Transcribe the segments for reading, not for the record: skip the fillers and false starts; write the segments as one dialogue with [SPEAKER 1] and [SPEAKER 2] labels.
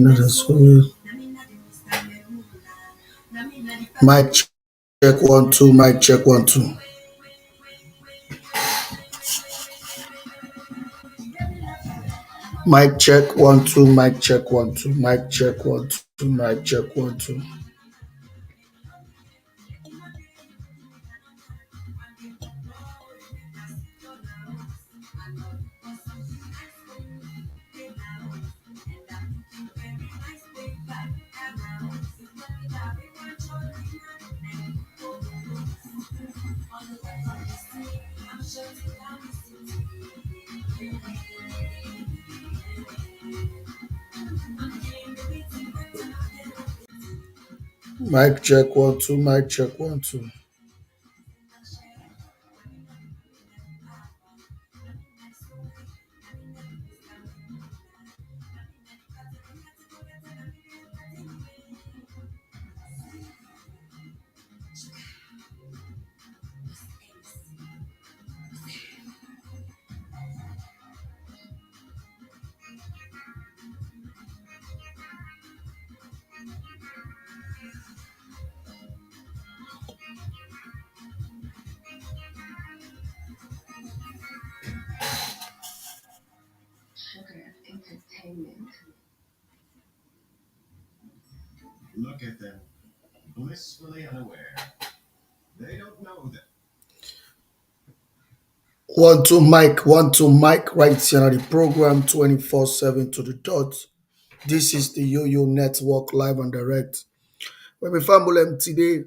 [SPEAKER 1] That's so. Mic check 1 2. Mic check 1 2. Mic check 1 2. Mic check 1 2. Mic check 1 2. Mic check 1 2. Mic check 1 2. Mic check 1 2. One two mic, 1 2 mic, right here on the program 24/7 to the dot. This is the Yoyo Network live and direct. When we family them today,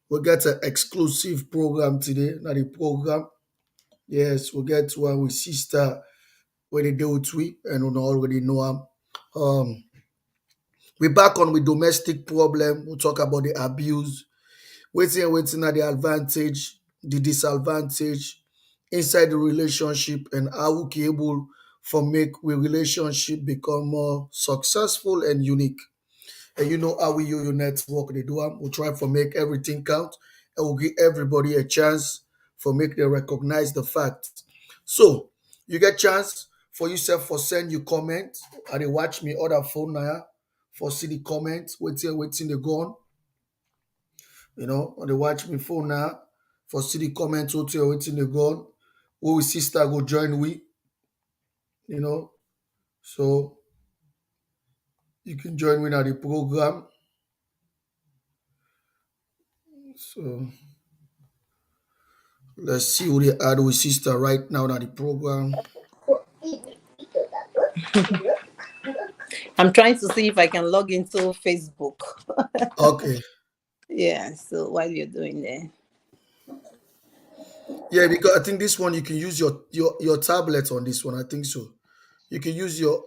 [SPEAKER 1] we get an exclusive program today. Now the program, yes, we get one with sister where they deal with we and we already know them. We back on with domestic problem. We talk about the abuse, waiting at the advantage, the disadvantage inside the relationship, and how we can able for make we relationship become more successful and unique. And you know how we use your network they do am. We try for make everything count and we'll give everybody a chance for make them recognize the fact. So you get chance for yourself for send you comment. And they watch me other phone now for see the comment, waiting they go on. Or they watch me phone now for see the comment waiting they go on. Who we sister go join we, you know. So you can join me at the program. So let's see who they add with sister right now at the program.
[SPEAKER 2] I'm trying to see if I can log into Facebook.
[SPEAKER 1] Okay.
[SPEAKER 2] Yeah, so while you're doing that.
[SPEAKER 1] Yeah, because I think this one you can use your tablet on this one. I think so. You can use your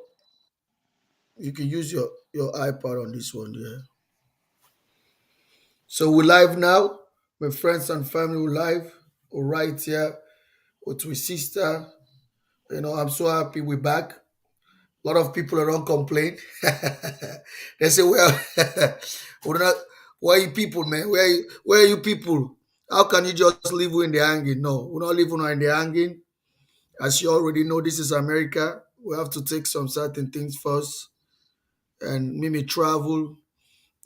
[SPEAKER 1] iPad on this one. Yeah. So we're live now. My friends and family we're live. We're right here with my sister. I'm so happy we're back. A lot of people don't complain. They say, "Well, we're not. Where are you people, man? Where are you people? How can you just leave in the hanging? No, we're not leaving in the hanging. As you already know, this is America. We have to take some certain things first. And me travel,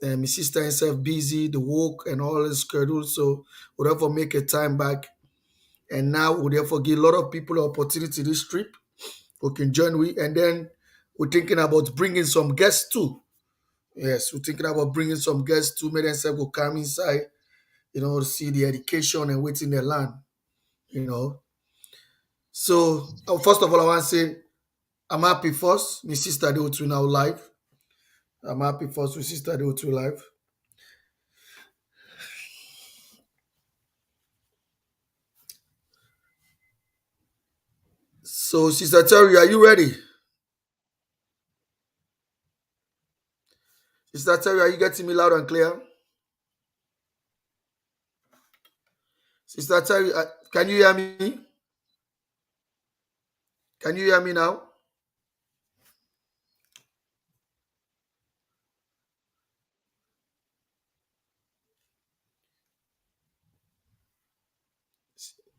[SPEAKER 1] and my sister herself busy, the work and all the schedule. So we therefore make a time back. And now we therefore give a lot of people the opportunity this trip. We can join we, and then we're thinking about bringing some guests too. Yes, we're thinking about bringing some guests too. May themselves go come inside, to see the education and wait in the land, you know. So first of all, I want to say I'm happy first. My sister they to now live. I'm happy first with sister they to live. So, Sister Terry, are you ready? Sister Terry, are you getting me loud and clear? Sister Terry, can you hear me? Can you hear me now?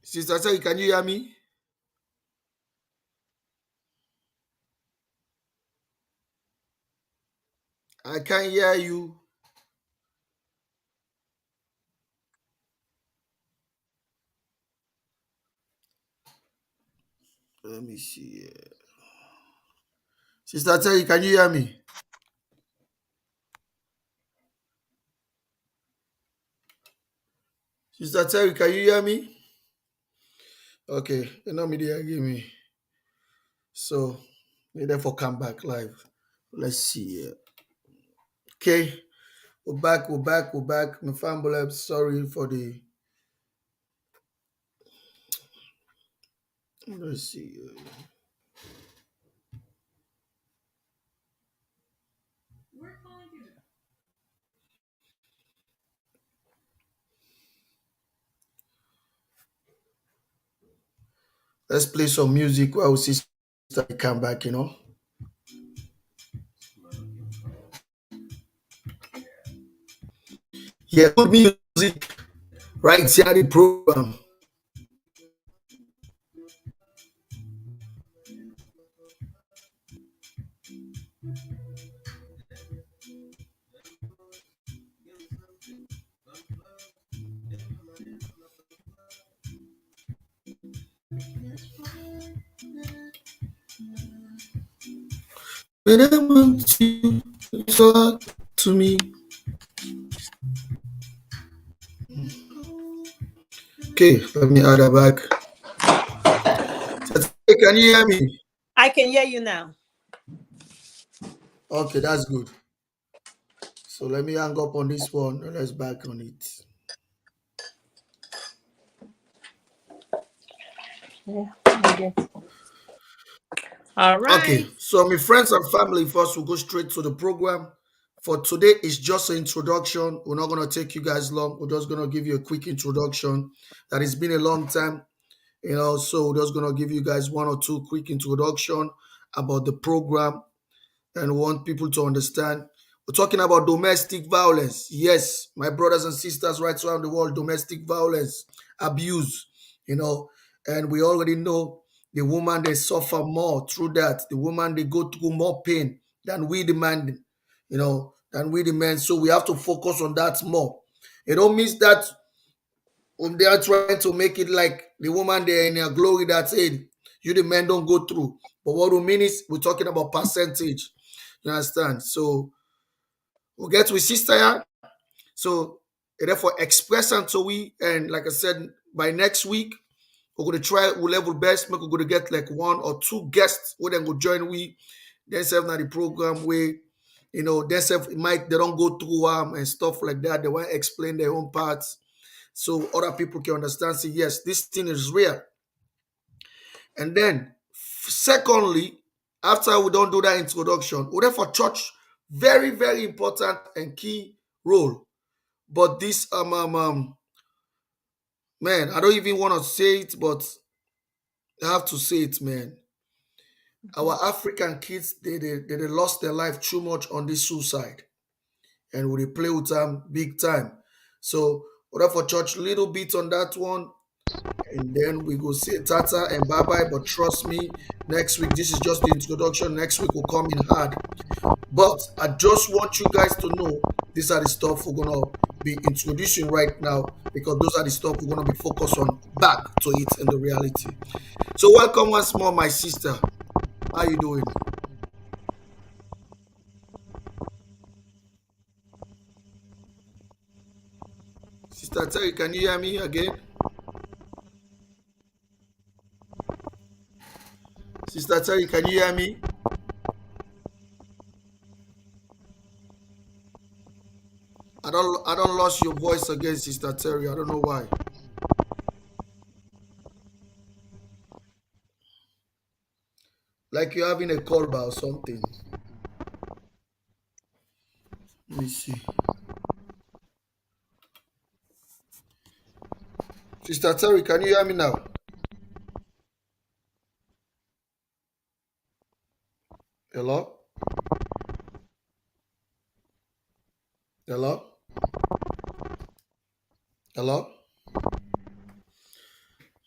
[SPEAKER 1] Sister Terry, can you hear me? I can't hear you. Let me see. Sister Terry, can you hear me? Sister Terry, can you hear me? Okay, you know me there, give me. So, they therefore come back live. Let's see. Okay, we're back. My family, I'm sorry for the. Let's see. Let's play some music while we see Sister come back. Yeah, good music right here at the program. When I want you to talk to me. Okay, let me add that back. Hey, can you hear me?
[SPEAKER 2] I can hear you now.
[SPEAKER 1] Okay, that's good. So let me hang up on this one and let's back on it.
[SPEAKER 2] Yeah. Okay. All
[SPEAKER 1] Okay,
[SPEAKER 2] right.
[SPEAKER 1] so my friends and family, first we'll go straight to the program. For today, it's just an introduction. We're not going to take you guys long. We're just going to give you a quick introduction. That it's been a long time. So we're just going to give you guys one or two quick introduction about the program and want people to understand. We're talking about domestic violence. Yes, my brothers and sisters right around the world, domestic violence, abuse, and we already know the woman they suffer more through that. The woman they go through more pain than we than we the men. So we have to focus on that more. It don't mean that they are trying to make it like the woman there in their glory that's it. You the men don't go through. But what we mean is we're talking about percentage. You understand? So we'll get with sister here. So therefore express unto we and like I said, by next week, we're gonna try we level best, make we're gonna get like one or two guests who then go join we, then serve now the program where then serve might they don't go through and stuff like that. They want to explain their own parts so other people can understand, say, yes, this thing is real. And then, secondly, after we don't do that introduction, we for church, very, very important and key role. But this, man, I don't even want to say it, but I have to say it, man. Our African kids, they lost their life too much on this suicide. And we play with them big time. So, for church, little bit on that one. And then we go say tata and bye bye. But trust me, next week, this is just the introduction. Next week will come in hard. But I just want you guys to know these are the stuff we're gonna be introducing right now because those are the stuff we're gonna be focused on back to it in the reality. So welcome once more, my sister. How you doing? Sister Terry, can you hear me again? Sister Terry, can you hear me? I don't lost your voice again, Sister Terry. I don't know why. like you're having a call or something. Let me see. Sister Terry, can you hear me now? Hello? Hello? Hello?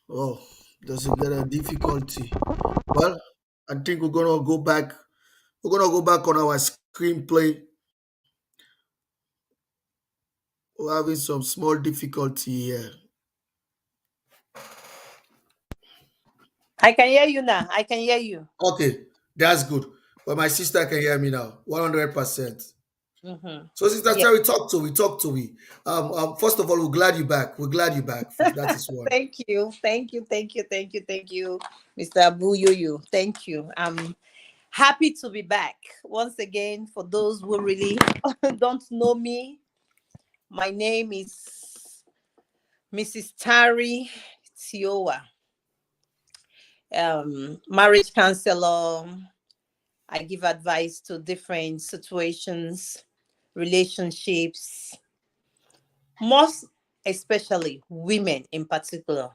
[SPEAKER 1] Oh, does it get a difficulty? Well, I think we're gonna go back. We're gonna go back on our screenplay. We're having some small difficulty here.
[SPEAKER 2] I can hear you now. I can hear you.
[SPEAKER 1] Okay, that's good. But my sister can hear me now, 100%.
[SPEAKER 2] Mm-hmm.
[SPEAKER 1] So, Sister
[SPEAKER 2] Yeah.
[SPEAKER 1] Terry, talk to me. First of all, we're glad you're back. We're glad you're back. First, that is one.
[SPEAKER 2] Thank you. Thank you. Thank you. Thank you. Thank you, Mr. Abu Yoyo. Thank you. I'm happy to be back once again. For those who really don't know me, my name is Mrs. Tari Tioa, marriage counselor. I give advice to different situations, relationships, most especially women in particular,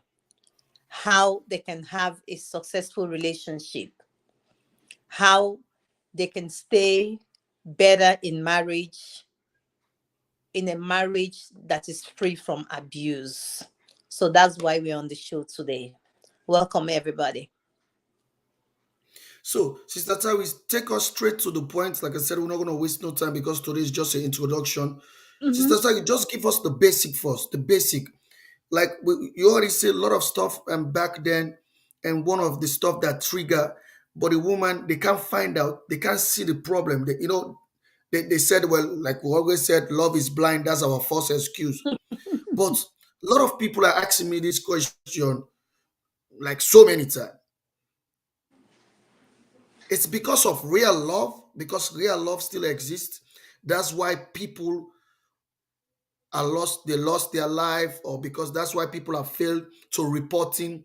[SPEAKER 2] how they can have a successful relationship, how they can stay better in a marriage that is free from abuse. So that's why we're on the show today. Welcome, everybody.
[SPEAKER 1] So, Sister Terry, take us straight to the point. Like I said, we're not going to waste no time because today is just an introduction.
[SPEAKER 2] Mhm.
[SPEAKER 1] Sister Terry, just give us the basic first. The basic. Like you already said a lot of stuff back then, and one of the stuff that trigger, but the woman, they can't find out, they can't see the problem. They said, well, like we always said, love is blind. That's our false excuse. But a lot of people are asking me this question like so many times. It's because of real love, because real love still exists. That's why people are lost, they lost their life, or because that's why people have failed to reporting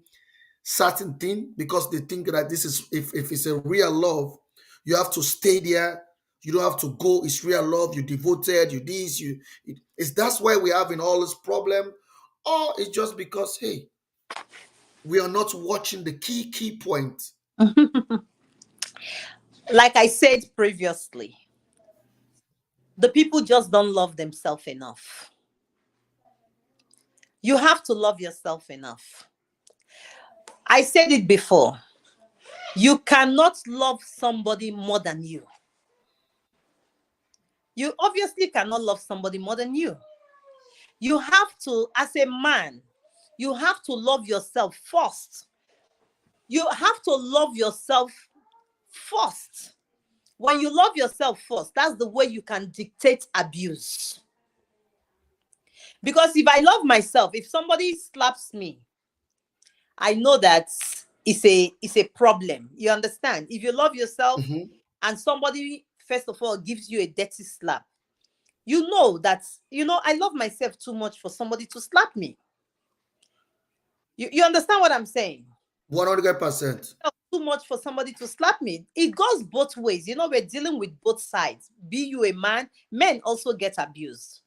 [SPEAKER 1] certain thing because they think that this is if it's a real love, you have to stay there. You don't have to go. It's real love. You devoted. You this. It's that's why we're having all this problem, or it's just because hey, we are not watching the key point.
[SPEAKER 2] Like I said previously, the people just don't love themselves enough. You have to love yourself enough. I said it before. You cannot love somebody more than you. You obviously cannot love somebody more than you. You have to, as a man, you have to love yourself first. You have to love yourself first. When you love yourself first, that's the way you can dictate abuse. Because if I love myself, if somebody slaps me, I know that it's a problem. You understand? If you love yourself
[SPEAKER 1] Mhm.
[SPEAKER 2] and somebody first of all gives you a dirty slap, you know that I love myself too much for somebody to slap me. You understand what I'm saying?
[SPEAKER 1] 100%.
[SPEAKER 2] Too much for somebody to slap me. It goes both ways. We're dealing with both sides. Be you a man, men also get abused.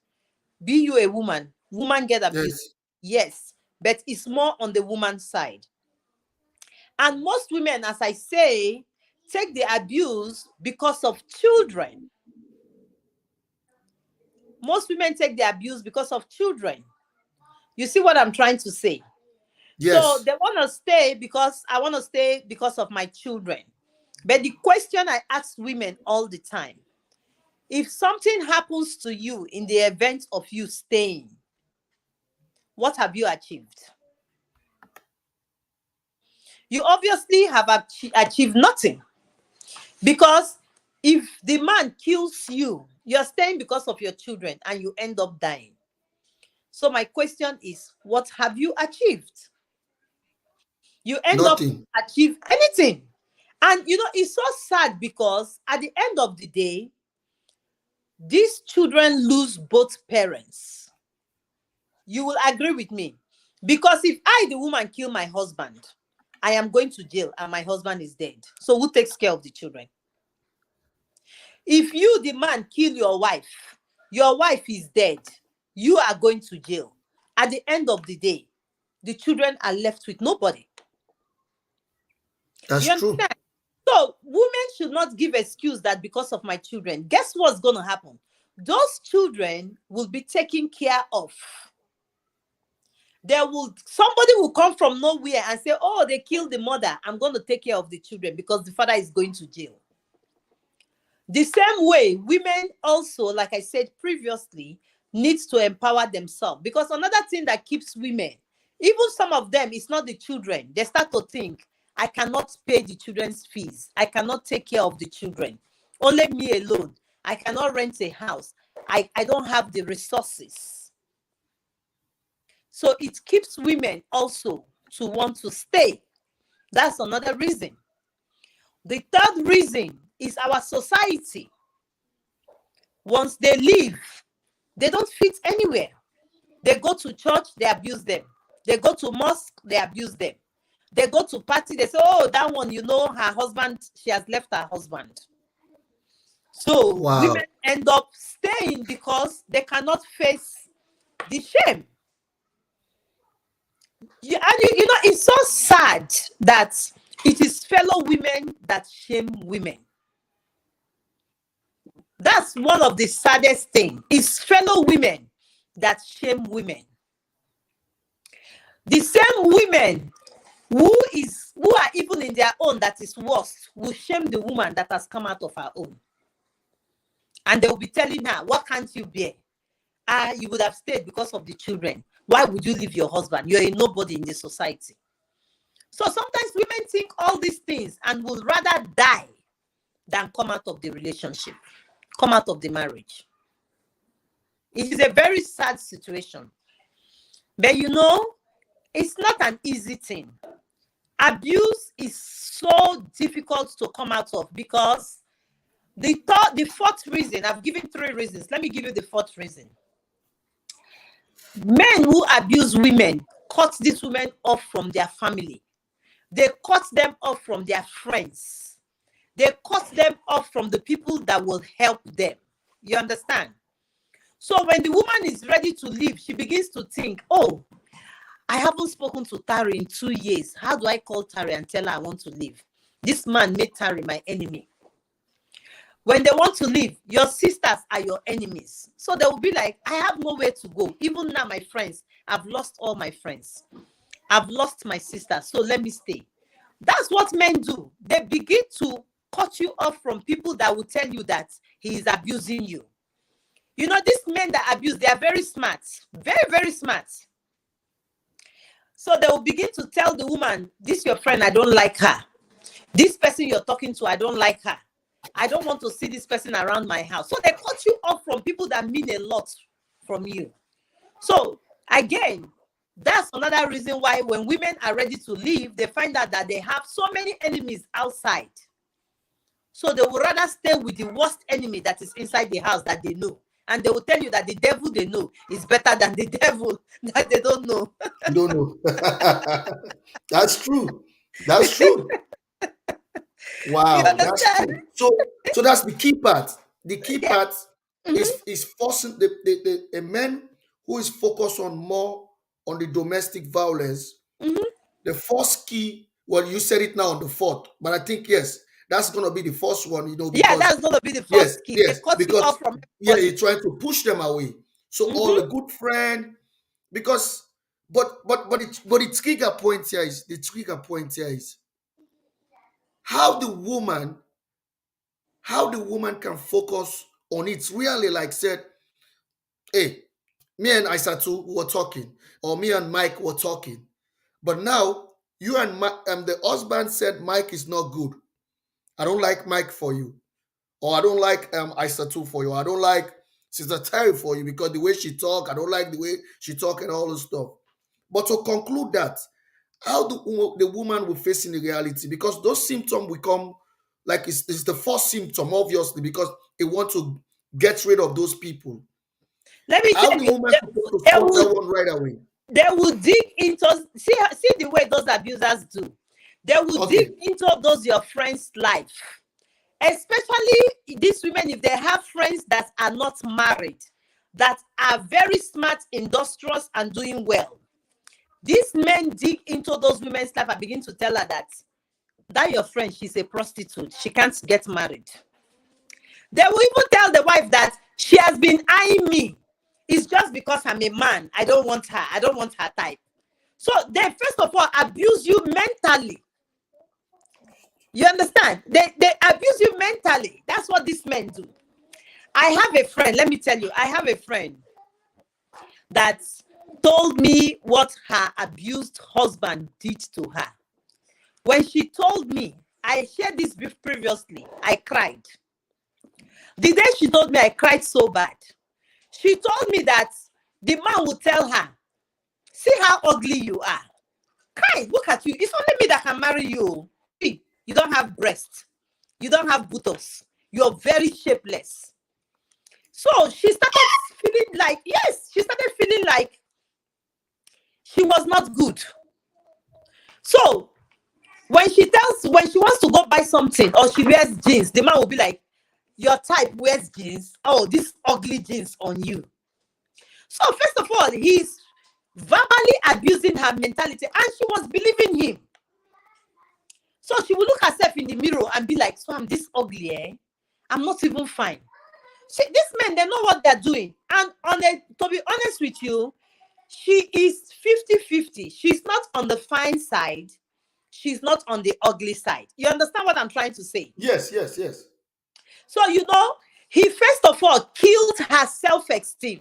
[SPEAKER 2] Be you a woman, woman get abused.
[SPEAKER 1] Yes.
[SPEAKER 2] Yes, but it's more on the woman's side. And most women, as I say, take the abuse because of children. Most women take the abuse because of children. You see what I'm trying to say? So
[SPEAKER 1] Yes.
[SPEAKER 2] they want to stay because I want to stay because of my children. But the question I ask women all the time, if something happens to you in the event of you staying, what have you achieved? You obviously have achieved nothing because if the man kills you, you're staying because of your children and you end up dying. So my question is, what have you achieved? You end up
[SPEAKER 1] Nothing.
[SPEAKER 2] achieve anything. And it's so sad because at the end of the day, these children lose both parents. You will agree with me. Because if I, the woman, kill my husband, I am going to jail and my husband is dead. So who takes care of the children? If you, the man, kill your wife is dead, you are going to jail. At the end of the day, the children are left with nobody.
[SPEAKER 1] That's
[SPEAKER 2] You
[SPEAKER 1] true.
[SPEAKER 2] understand? So women should not give excuse that because of my children. Guess what's going to happen? Those children will be taken care of. Somebody will come from nowhere and say, oh, they killed the mother. I'm going to take care of the children because the father is going to jail. The same way, women also, like I said previously, needs to empower themselves. Because another thing that keeps women, even some of them, it's not the children. They start to think, I cannot pay the children's fees. I cannot take care of the children. Only me alone. I cannot rent a house. I don't have the resources. So it keeps women also to want to stay. That's another reason. The third reason is our society. Once they leave, they don't fit anywhere. They go to church, they abuse them. They go to mosque, they abuse them. They go to party, they say, oh, that one, her husband, she has left her husband. So
[SPEAKER 1] Wow.
[SPEAKER 2] women end up staying because they cannot face the shame. It's so sad that it is fellow women that shame women. That's one of the saddest things. It's fellow women that shame women. The same women who are even in their own that is worst will shame the woman that has come out of her own. And they will be telling her, what can't you bear? You would have stayed because of the children. Why would you leave your husband? You're a nobody in the society. So sometimes women think all these things and would rather die than come out of the relationship, come out of the marriage. It is a very sad situation. But it's not an easy thing. Abuse is so difficult to come out of because the fourth reason, I've given 3 reasons. Let me give you the 4th reason. Men who abuse women cut these women off from their family. They cut them off from their friends. They cut them off from the people that will help them. You understand? So when the woman is ready to leave, she begins to think, oh, I haven't spoken to Tari in 2 years. How do I call Tari and tell her I want to leave? This man made Tari my enemy. When they want to leave, your sisters are your enemies. So they will be like, I have nowhere to go. Even now, my friends, I've lost all my friends. I've lost my sister, so let me stay. That's what men do. They begin to cut you off from people that will tell you that he is abusing you. These men that abuse, they are very smart. Very, very smart. So they will begin to tell the woman, this your friend, I don't like her. This person you're talking to, I don't like her. I don't want to see this person around my house. So they cut you off from people that mean a lot from you. So again, that's another reason why when women are ready to leave, they find out that they have so many enemies outside. So they would rather stay with the worst enemy that is inside the house that they know. And they will tell you that the devil they know is better than the devil that they don't know.
[SPEAKER 1] Don't know. That's true. That's true.
[SPEAKER 2] You
[SPEAKER 1] Wow, that's
[SPEAKER 2] understand?
[SPEAKER 1] true. So that's the key part. The key
[SPEAKER 2] Yeah.
[SPEAKER 1] part
[SPEAKER 2] Mhm.
[SPEAKER 1] is forcing the a man who is focused on more on the domestic violence.
[SPEAKER 2] Mhm.
[SPEAKER 1] The first key, well, you said it now on the fourth, but I think yes, that's gonna be the first one,
[SPEAKER 2] Yeah,
[SPEAKER 1] because
[SPEAKER 2] that's going to be the
[SPEAKER 1] yes,
[SPEAKER 2] first key. They
[SPEAKER 1] yes,
[SPEAKER 2] cut you
[SPEAKER 1] because
[SPEAKER 2] off from
[SPEAKER 1] yeah,
[SPEAKER 2] everybody.
[SPEAKER 1] you're trying to push them away. So all
[SPEAKER 2] Mhm.
[SPEAKER 1] the good friend, because but the trigger point here is how the woman how the woman can focus on it really, like said, hey, me and Isatu were talking, or me and Mike were talking, but now you and the husband said Mike is not good. I don't like Mike for you, or I don't like Isatu for you, or I don't like Sister Terry for you because the way she talk, I don't like the way she talk and all this stuff. But to conclude that, how the woman will face in the reality, because those symptoms will come, like it's the first symptom, obviously, because it want to get rid of those people.
[SPEAKER 2] Let me
[SPEAKER 1] How
[SPEAKER 2] tell
[SPEAKER 1] the
[SPEAKER 2] you,
[SPEAKER 1] woman
[SPEAKER 2] they,
[SPEAKER 1] supposed to
[SPEAKER 2] they
[SPEAKER 1] stop that
[SPEAKER 2] will
[SPEAKER 1] one right away?
[SPEAKER 2] they will dig into see the way those abusers do. They will dig
[SPEAKER 1] Okay.
[SPEAKER 2] into those your friends' life, especially these women if they have friends that are not married, that are very smart, industrious, and doing well. These men dig into those women's life and begin to tell her that your friend, she's a prostitute, she can't get married. They will even tell the wife that she has been eyeing me. It's just because I'm a man. I don't want her. I don't want her type. So they first of all abuse you mentally. You understand? They abuse you mentally. That's what these men do. I have a friend. Let me tell you, I have a friend that told me what her abused husband did to her. When she told me, I shared this previously. I cried. The day she told me, I cried so bad. She told me that the man would tell her, see how ugly you are. Kai, look at you. It's only me that can marry you. See, you don't have breasts. You don't have buttocks. You're very shapeless. So she started feeling like, yes, she started feeling like she was not good. So when she wants to go buy something or she wears jeans, the man will be like, your type wears jeans. Oh, this ugly jeans on you. So first of all, he's verbally abusing her mentality, and she was believing him. So she will look herself in the mirror and be like, so I'm this ugly, eh? I'm not even fine. See, these men, they know what they're doing. And to be honest with you, she is 50-50. She's not on the fine side. She's not on the ugly side. You understand what I'm trying to say?
[SPEAKER 1] Yes, yes, yes.
[SPEAKER 2] So, he first of all killed her self-esteem.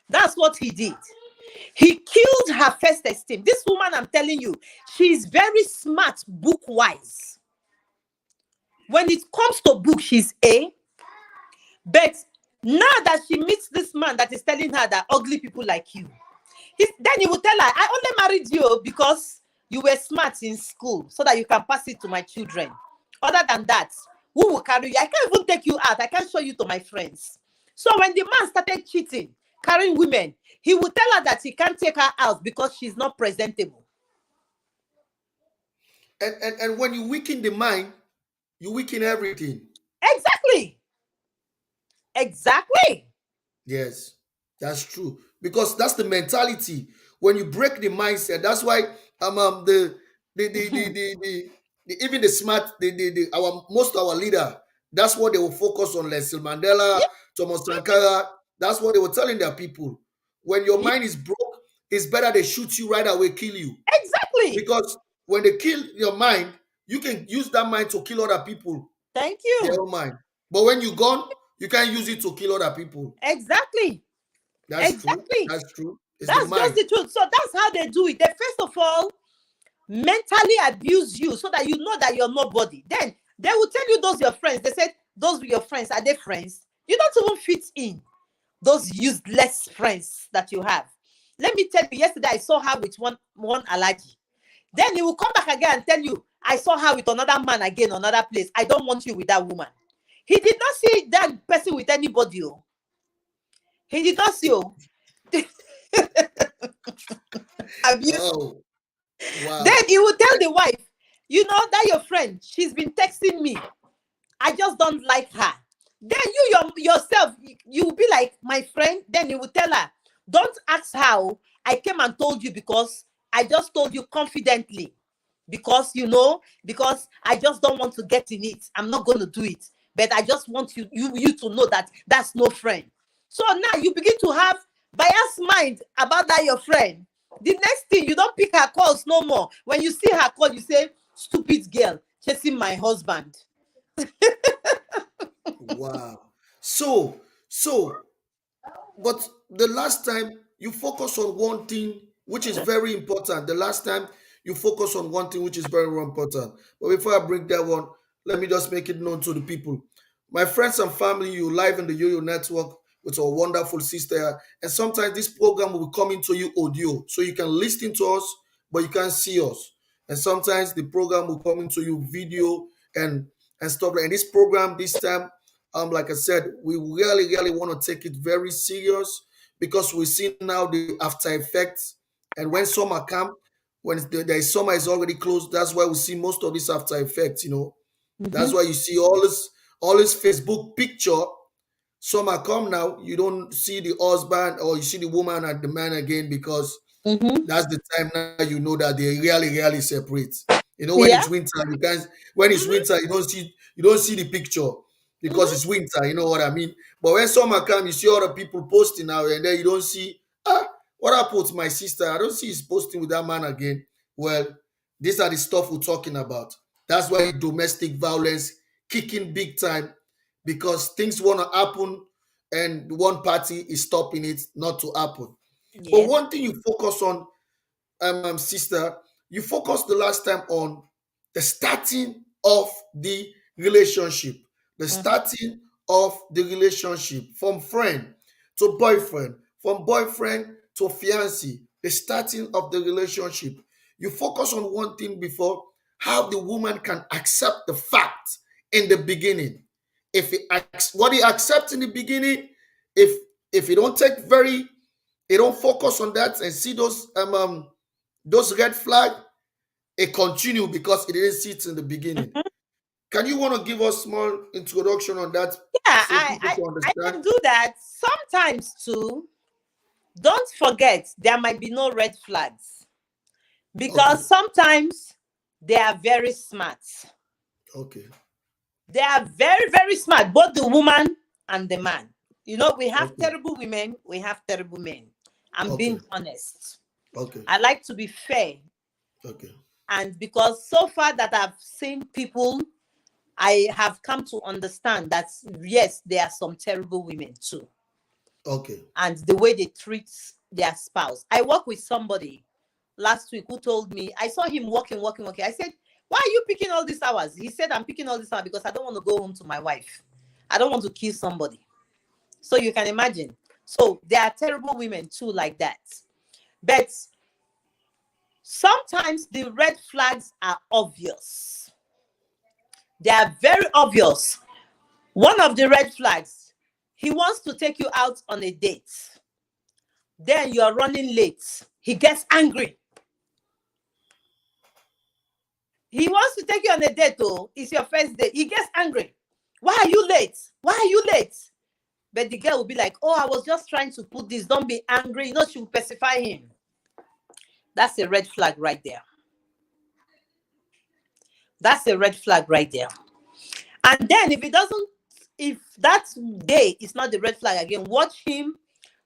[SPEAKER 2] That's what he did. He killed her first esteem. This woman, I'm telling you, she's very smart book wise. When it comes to book, she's A. But now that she meets this man that is telling her that ugly people like you, then he will tell her, I only married you because you were smart in school so that you can pass it to my children. Other than that, who will carry you? I can't even take you out. I can't show you to my friends. So when the man started cheating, carrying women, he would tell her that he can't take her out because she's not presentable.
[SPEAKER 1] And when you weaken the mind, you weaken everything.
[SPEAKER 2] Exactly. Exactly.
[SPEAKER 1] Yes, that's true. Because that's the mentality. When you break the mindset, that's why the even the smart the our most of our leader, that's what they will focus on. Nelson Mandela,
[SPEAKER 2] Yeah.
[SPEAKER 1] Thomas Sankara, that's what they were telling their people. When your
[SPEAKER 2] Yeah.
[SPEAKER 1] mind is broke, it's better they shoot you right away, kill you.
[SPEAKER 2] Exactly.
[SPEAKER 1] Because when they kill your mind, you can use that mind to kill other people,
[SPEAKER 2] Thank
[SPEAKER 1] their
[SPEAKER 2] you.
[SPEAKER 1] own mind. But when you're gone, you can't use it to kill other people.
[SPEAKER 2] Exactly.
[SPEAKER 1] That's true.
[SPEAKER 2] Exactly.
[SPEAKER 1] That's true. It's the
[SPEAKER 2] That's just
[SPEAKER 1] mind.
[SPEAKER 2] the truth. So that's how they do it. They first of all mentally abuse you so that you know that you're nobody. Then they will tell you those your friends. They said those were your friends. Are they friends? You don't even fit in those useless friends that you have. Let me tell you, yesterday I saw her with one allergy. Then he will come back again and tell you, I saw her with another man again, another place. I don't want you with that woman. He did not see that person with anybody. Oh. He did not see. Oh. Abuse.
[SPEAKER 1] Oh,
[SPEAKER 2] Then
[SPEAKER 1] wow.
[SPEAKER 2] he will tell the wife, that your friend, she's been texting me. I just don't like her. Then yourself, you will be like, my friend. Then you will tell her, don't ask how I came and told you because I just told you confidently. Because I just don't want to get in it. I'm not going to do it. But I just want you to know that that's no friend. So now you begin to have bias mind about that your friend. The next thing, you don't pick her calls no more. When you see her call, you say, stupid girl chasing my husband.
[SPEAKER 1] Wow. So, but the last time you focus on one thing, which is very important. The last time you focus on one thing, which is very, very important. But before I bring that one, let me just make it known to the people. My friends and family, you live in the Yoyo network with our wonderful sister. And sometimes this program will be coming to you audio. So you can listen to us, but you can't see us. And sometimes the program will come into you video and and stuff like. And this program this time, like I said, we really, really want to take it very serious because we see now the after effects. And when summer come, when there is summer is already closed. That's why we see most of this after effects. That's
[SPEAKER 2] Mm-hmm.
[SPEAKER 1] why you see all this Facebook picture. Summer come now, you don't see the husband or you see the woman and the man again, because
[SPEAKER 2] Mm-hmm.
[SPEAKER 1] that's the time now you know that they really separate. When
[SPEAKER 2] Yeah.
[SPEAKER 1] it's winter, you can't. When it's
[SPEAKER 2] Mm-hmm.
[SPEAKER 1] winter, you don't see the picture because
[SPEAKER 2] Mm-hmm.
[SPEAKER 1] it's winter. You know what I mean? But when summer come, you see other people posting now, and then you don't see, what happened to my sister? I don't see he's posting with that man again. Well, these are the stuff we're talking about. That's why domestic violence kicking big time, because things want to happen, and one party is stopping it not to happen. But
[SPEAKER 2] Yes.
[SPEAKER 1] one thing you focus on, sister, you focused the last time on the starting of the relationship, the
[SPEAKER 2] Mm-hmm.
[SPEAKER 1] starting of the relationship from friend to boyfriend, from boyfriend to fiancé, the starting of the relationship. You focus on one thing before, how the woman can accept the fact in the beginning. If what he accepts in the beginning, if he don't take very, he don't focus on that and see those red flag, it continue because it didn't see it in the beginning. Can you want to give us small introduction on that
[SPEAKER 2] Yeah,
[SPEAKER 1] so people can
[SPEAKER 2] I
[SPEAKER 1] understand?
[SPEAKER 2] can do that sometimes too. Don't forget there might be no red flags
[SPEAKER 1] Okay,
[SPEAKER 2] because sometimes they are very smart.
[SPEAKER 1] okay,
[SPEAKER 2] They are very, very smart, both the woman and the man. We have
[SPEAKER 1] okay,
[SPEAKER 2] terrible women, we have terrible men. I'm
[SPEAKER 1] okay,
[SPEAKER 2] being honest.
[SPEAKER 1] okay,
[SPEAKER 2] I like to be fair.
[SPEAKER 1] okay,
[SPEAKER 2] And because so far that I've seen people, I have come to understand that yes, there are some terrible women too.
[SPEAKER 1] okay.
[SPEAKER 2] And the way they treat their spouse. I work with somebody last week who told me, I saw him walking, walking, walking. I said, why are you picking all these hours? He said, I'm picking all these hours because I don't want to go home to my wife. I don't want to kill somebody. So you can imagine. So there are terrible women too, like that. But sometimes the red flags are obvious. They are very obvious. One of the red flags, he wants to take you out on a date. Then you're running late. He gets angry. He wants to take you on a date, oh, it's your first date. He gets angry. Why are you late? Why are you late? But the girl will be like, oh, I was just trying to put this. Don't be angry. She will pacify him. That's a red flag right there. That's a red flag right there. And then if that day is not the red flag again, watch him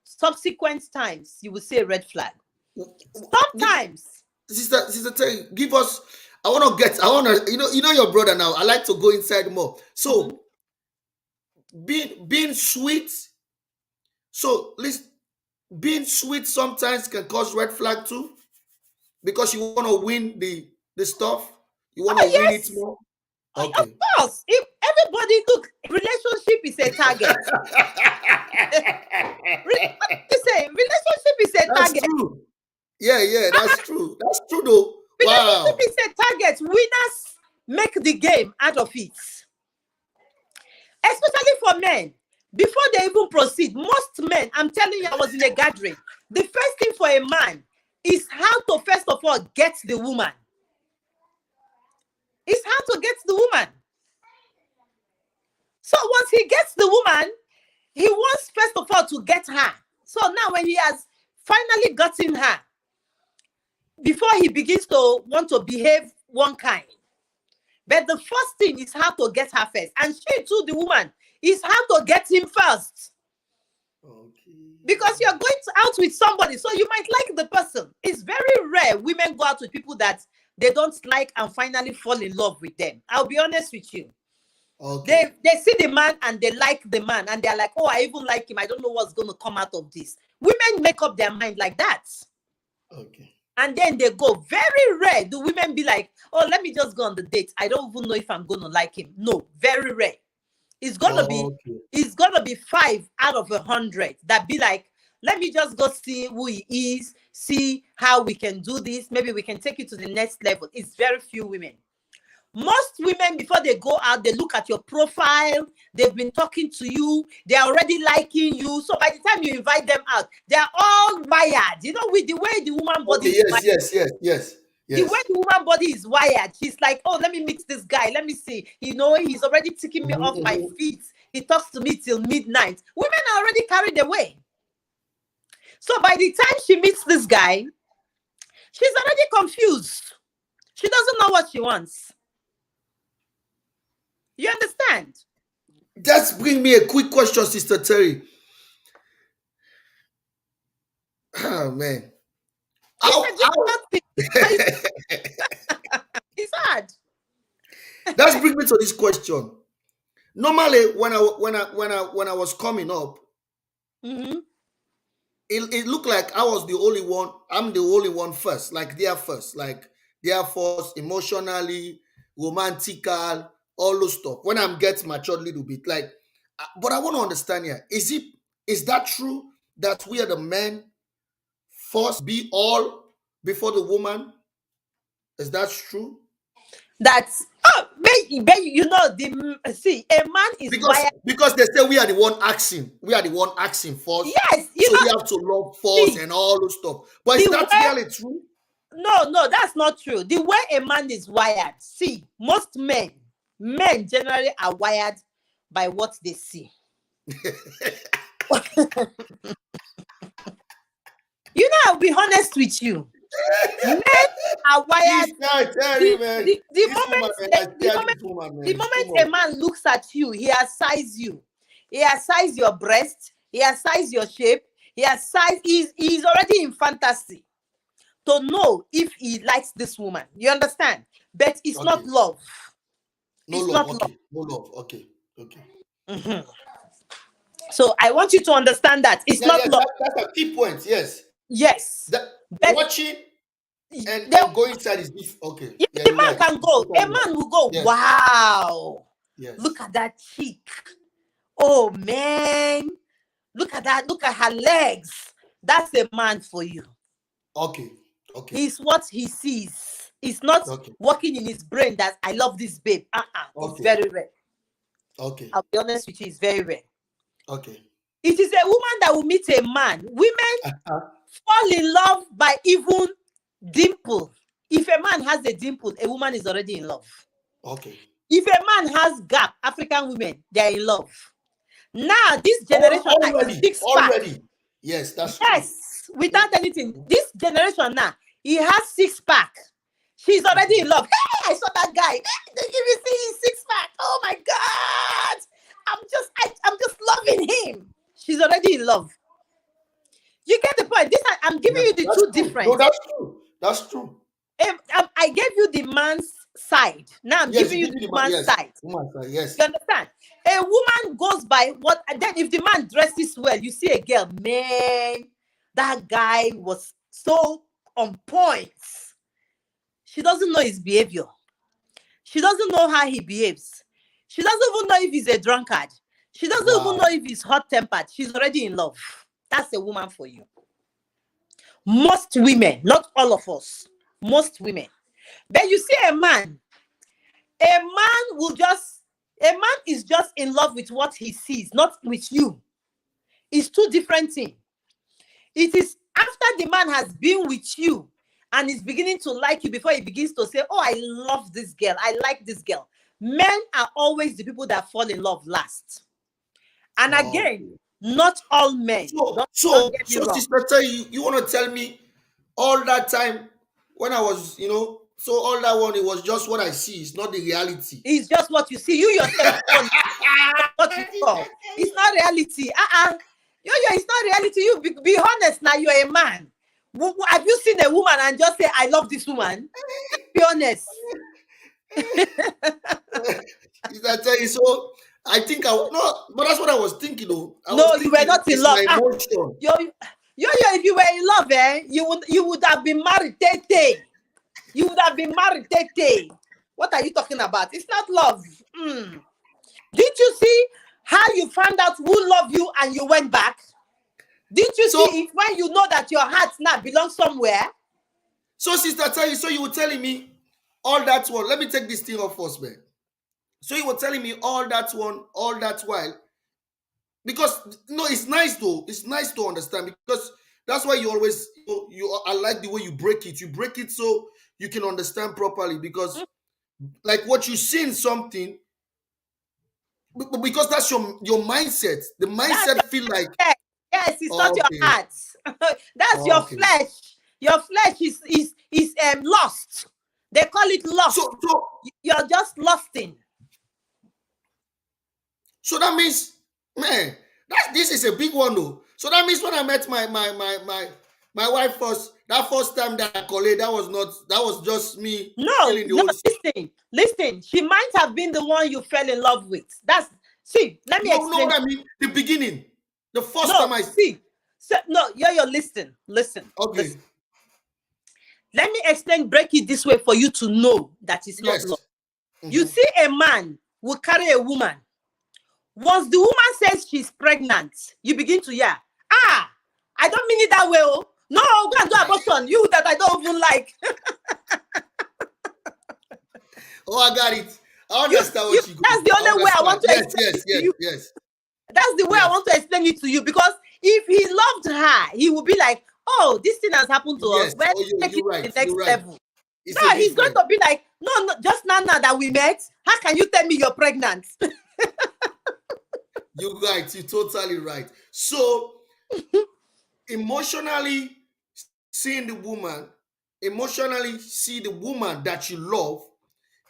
[SPEAKER 2] subsequent times. You will see a red flag.
[SPEAKER 1] Give,
[SPEAKER 2] Sometimes.
[SPEAKER 1] sister Terry, give us. I want to. Your brother now. I like to go inside more.
[SPEAKER 2] Mhm.
[SPEAKER 1] So being sweet. So listen, being sweet sometimes can cause red flag too, because you want to win the stuff. You want to
[SPEAKER 2] Oh,
[SPEAKER 1] win it
[SPEAKER 2] yes.
[SPEAKER 1] more.
[SPEAKER 2] Of
[SPEAKER 1] Okay.
[SPEAKER 2] course. If everybody look, relationship is a target. Relationship is a
[SPEAKER 1] That's
[SPEAKER 2] target.
[SPEAKER 1] true. Yeah, that's true. That's true though.
[SPEAKER 2] Relationship
[SPEAKER 1] Wow.
[SPEAKER 2] is a target. Winners make the game out of it. Especially for men. Before they even proceed, most men, I'm telling you, I was in a gathering. The first thing for a man is how to first of all get the woman. Is how to get the woman. So once he gets the woman, he wants first of all to get her. So now when he has finally gotten her, before he begins to want to behave one kind. But the first thing is how to get her first. And she too, the woman, is how to get him first. Because you're
[SPEAKER 1] Okay.
[SPEAKER 2] going out with somebody, so you might like the person. It's very rare women go out with people that they don't like and finally fall in love with them. I'll be honest with you.
[SPEAKER 1] Okay.
[SPEAKER 2] They see the man and they like the man and they're like, oh, I even like him. I don't know what's going to come out of this. Women make up their mind like that.
[SPEAKER 1] Okay.
[SPEAKER 2] And then they go. Very rare do women be like, oh, let me just go on the date. I don't even know if I'm going to like him. No, very rare. It's gonna be
[SPEAKER 1] Okay.
[SPEAKER 2] it's gonna be 5 out of 100 that be like, let me just go see who he is, see how we can do this. Maybe we can take it to the next level. It's very few women. Most women, before they go out, they look at your profile. They've been talking to you. They're already liking you. So by the time you invite them out, they're all wired. With the way the woman body
[SPEAKER 1] Okay.
[SPEAKER 2] is
[SPEAKER 1] Yes.
[SPEAKER 2] wired.
[SPEAKER 1] Yes. Yes. Yes.
[SPEAKER 2] The way
[SPEAKER 1] Yes.
[SPEAKER 2] the woman body is wired, she's like, oh, let me meet this guy. Let me see. He's already taking me off my
[SPEAKER 1] Mhm.
[SPEAKER 2] feet. He talks to me till midnight. Women are already carried away. So by the time she meets this guy, she's already confused. She doesn't know what she wants. You understand?
[SPEAKER 1] Just bring me a quick question, Sister Terry. Oh man.
[SPEAKER 2] It's
[SPEAKER 1] How
[SPEAKER 2] a
[SPEAKER 1] how
[SPEAKER 2] difficult thing. It's, it's hard.
[SPEAKER 1] That's bring me to this question. Normally, when I was coming up,
[SPEAKER 2] Mhm.
[SPEAKER 1] it looked like I was the only one. I'm the only one first, like they are first, like they are first emotionally, romantical, all those stuff. When I'm getting matured a little bit, like, but I want to understand here. Is that true that we are the men first be all before the woman? Is that true?
[SPEAKER 2] That's you know the see a man is
[SPEAKER 1] Because
[SPEAKER 2] wired.
[SPEAKER 1] because they say we are the one asking, we are the one asking first,
[SPEAKER 2] Yes, you
[SPEAKER 1] so we
[SPEAKER 2] know.
[SPEAKER 1] have to love first
[SPEAKER 2] See
[SPEAKER 1] and all those stuff. But is
[SPEAKER 2] the
[SPEAKER 1] that
[SPEAKER 2] way.
[SPEAKER 1] really true?
[SPEAKER 2] No, that's not true. The way a man is wired. See, most men generally are wired by what they see. You know, I'll be honest with you. Men are wired.
[SPEAKER 1] Sister Terry,
[SPEAKER 2] The
[SPEAKER 1] man,
[SPEAKER 2] the, the
[SPEAKER 1] this woman,
[SPEAKER 2] moment
[SPEAKER 1] man, I
[SPEAKER 2] the, the
[SPEAKER 1] tell
[SPEAKER 2] moment
[SPEAKER 1] this woman,
[SPEAKER 2] the
[SPEAKER 1] man, it's too
[SPEAKER 2] moment a
[SPEAKER 1] much.
[SPEAKER 2] man looks at you, he has sized you. He has sized your breast. He has sized your shape. He has sized. He's already in fantasy to know if he likes this woman. You understand? But it's not
[SPEAKER 1] Okay,
[SPEAKER 2] love.
[SPEAKER 1] no
[SPEAKER 2] It's
[SPEAKER 1] love.
[SPEAKER 2] not love.
[SPEAKER 1] Okay, no love. Okay, okay.
[SPEAKER 2] Mhm. So I want you to understand that it's
[SPEAKER 1] Yeah,
[SPEAKER 2] not
[SPEAKER 1] yes,
[SPEAKER 2] love.
[SPEAKER 1] that's a key point. Yes,
[SPEAKER 2] Yes,
[SPEAKER 1] that
[SPEAKER 2] but
[SPEAKER 1] watching
[SPEAKER 2] there,
[SPEAKER 1] and going inside is different. Okay,
[SPEAKER 2] yeah,
[SPEAKER 1] yeah,
[SPEAKER 2] the
[SPEAKER 1] you're
[SPEAKER 2] man
[SPEAKER 1] right.
[SPEAKER 2] can go. A
[SPEAKER 1] Totally right.
[SPEAKER 2] man will go.
[SPEAKER 1] Yes,
[SPEAKER 2] Wow, look
[SPEAKER 1] yes.
[SPEAKER 2] at that cheek. Oh man, look at that. Look at her legs. That's a man for you.
[SPEAKER 1] Okay, okay,
[SPEAKER 2] He's what he sees. It's not
[SPEAKER 1] okay,
[SPEAKER 2] working in his brain that I love this babe. It's
[SPEAKER 1] okay,
[SPEAKER 2] very rare.
[SPEAKER 1] okay,
[SPEAKER 2] I'll be honest with you, it's very rare.
[SPEAKER 1] okay.
[SPEAKER 2] It is a woman that will meet a man. Women
[SPEAKER 1] Uh-huh.
[SPEAKER 2] fall in love by even dimple. If a man has a dimple, a woman is already in love.
[SPEAKER 1] Okay.
[SPEAKER 2] If a man has gap, African women, they are in love. Now, this generation now is
[SPEAKER 1] Already,
[SPEAKER 2] six pack.
[SPEAKER 1] already. Yes, that's true.
[SPEAKER 2] Yes, without anything. This generation now, he has six pack. She's already in love. Hey, I saw that guy. Hey, did you see his six pack? Oh my god! I'm just loving him. She's already in love. You get the point. I'm giving
[SPEAKER 1] Yes,
[SPEAKER 2] you the
[SPEAKER 1] that's
[SPEAKER 2] two
[SPEAKER 1] true. No,
[SPEAKER 2] difference.
[SPEAKER 1] that's true. That's true.
[SPEAKER 2] I gave you the man's side. Now I'm
[SPEAKER 1] Yes,
[SPEAKER 2] giving
[SPEAKER 1] you
[SPEAKER 2] you
[SPEAKER 1] give
[SPEAKER 2] the
[SPEAKER 1] me the man.
[SPEAKER 2] woman's
[SPEAKER 1] Yes,
[SPEAKER 2] side.
[SPEAKER 1] woman side.
[SPEAKER 2] You
[SPEAKER 1] Yes.
[SPEAKER 2] understand? A woman goes by what, and then if the man dresses well, you see a girl, man, that guy was so on point. She doesn't know his behavior. She doesn't know how he behaves. She doesn't even know if he's a drunkard. She doesn't even know
[SPEAKER 1] Wow.
[SPEAKER 2] if he's hot tempered. She's already in love. That's a woman for you. Most women, not all of us, most women. But you see a man is just in love with what he sees, not with you. It's two different things. It is after the man has been with you and is beginning to like you before he begins to say, oh, I love this girl. I like this girl. Men are always the people that fall in love last. And again,
[SPEAKER 1] Okay.
[SPEAKER 2] not all men.
[SPEAKER 1] So,
[SPEAKER 2] Don't get me wrong.
[SPEAKER 1] Sister Tay, you want to tell me all that time when I was, so all that one, it was just what I see. It's not the reality.
[SPEAKER 2] It's just what you see. You yourself don't know what you saw. It's not reality. Yo, it's not reality. You be honest now. You're a man. Have you seen a woman and just say, I love this woman? Be honest.
[SPEAKER 1] Sister Tay, so I think no, but that's what I was thinking. Though I was
[SPEAKER 2] No, you were
[SPEAKER 1] thinking
[SPEAKER 2] not in
[SPEAKER 1] it's
[SPEAKER 2] love.
[SPEAKER 1] my emotion.
[SPEAKER 2] If you were in love, you would have been married, Tete. You would have been married, Tete. What are you talking about? It's not love. Didn't you see how you found out who loved you and you went back? Didn't you see
[SPEAKER 1] So,
[SPEAKER 2] it when you know that your heart now belongs somewhere?
[SPEAKER 1] Sister Tay, so you were telling me all that one. Let me take this thing off first, man. So you were telling me all that one, all that while, because no, it's nice though. It's nice to understand because that's why you always I like the way you break it. You break it so you can understand properly, because like what you see in something, because that's your mindset. The
[SPEAKER 2] That's
[SPEAKER 1] mindset
[SPEAKER 2] your
[SPEAKER 1] feel like,
[SPEAKER 2] flesh. Yes, it's not your
[SPEAKER 1] okay,
[SPEAKER 2] heart. That's your
[SPEAKER 1] okay.
[SPEAKER 2] flesh. Your flesh is lost. They call it lost.
[SPEAKER 1] So
[SPEAKER 2] You're just losting.
[SPEAKER 1] so that means, man, this is a big one though. So that means when I met my wife first, that first time that I collate, that was just me
[SPEAKER 2] No,
[SPEAKER 1] feeling the
[SPEAKER 2] no,
[SPEAKER 1] whole.
[SPEAKER 2] listen. She might have been the one you fell in love with. See, let me
[SPEAKER 1] No, no,
[SPEAKER 2] explain.
[SPEAKER 1] what I mean, the beginning, the first
[SPEAKER 2] No,
[SPEAKER 1] time I.
[SPEAKER 2] see. So, no, Yo-Yo, listen.
[SPEAKER 1] Okay.
[SPEAKER 2] Let me explain, break it this way for you to know that it's not love.
[SPEAKER 1] Yes.
[SPEAKER 2] You
[SPEAKER 1] Hmm.
[SPEAKER 2] see, a man will carry a woman. Once the woman says she's pregnant, you begin to hear, I don't mean it that way. Oh. No, go and do abortion. You that I don't even like.
[SPEAKER 1] Oh, I got it. I
[SPEAKER 2] You,
[SPEAKER 1] understand
[SPEAKER 2] you.
[SPEAKER 1] what you
[SPEAKER 2] That's
[SPEAKER 1] going.
[SPEAKER 2] the
[SPEAKER 1] I
[SPEAKER 2] only way I
[SPEAKER 1] understand.
[SPEAKER 2] want to
[SPEAKER 1] Yes,
[SPEAKER 2] explain
[SPEAKER 1] yes,
[SPEAKER 2] it to
[SPEAKER 1] yes,
[SPEAKER 2] you.
[SPEAKER 1] yes,
[SPEAKER 2] That's the way I
[SPEAKER 1] yes,
[SPEAKER 2] want to explain it to you, because if he loved her, he would be like, "Oh, this thing has happened to us.
[SPEAKER 1] yes.
[SPEAKER 2] Let's
[SPEAKER 1] Oh,
[SPEAKER 2] take it
[SPEAKER 1] you're
[SPEAKER 2] to
[SPEAKER 1] right.
[SPEAKER 2] the
[SPEAKER 1] You're
[SPEAKER 2] next
[SPEAKER 1] right.
[SPEAKER 2] level."
[SPEAKER 1] It's a
[SPEAKER 2] No, he's going
[SPEAKER 1] different.
[SPEAKER 2] to be like, "No, no, just now that we met, how can you tell me you're pregnant?"
[SPEAKER 1] You're right. You're totally right. So emotionally seeing the woman, emotionally see the woman that you love,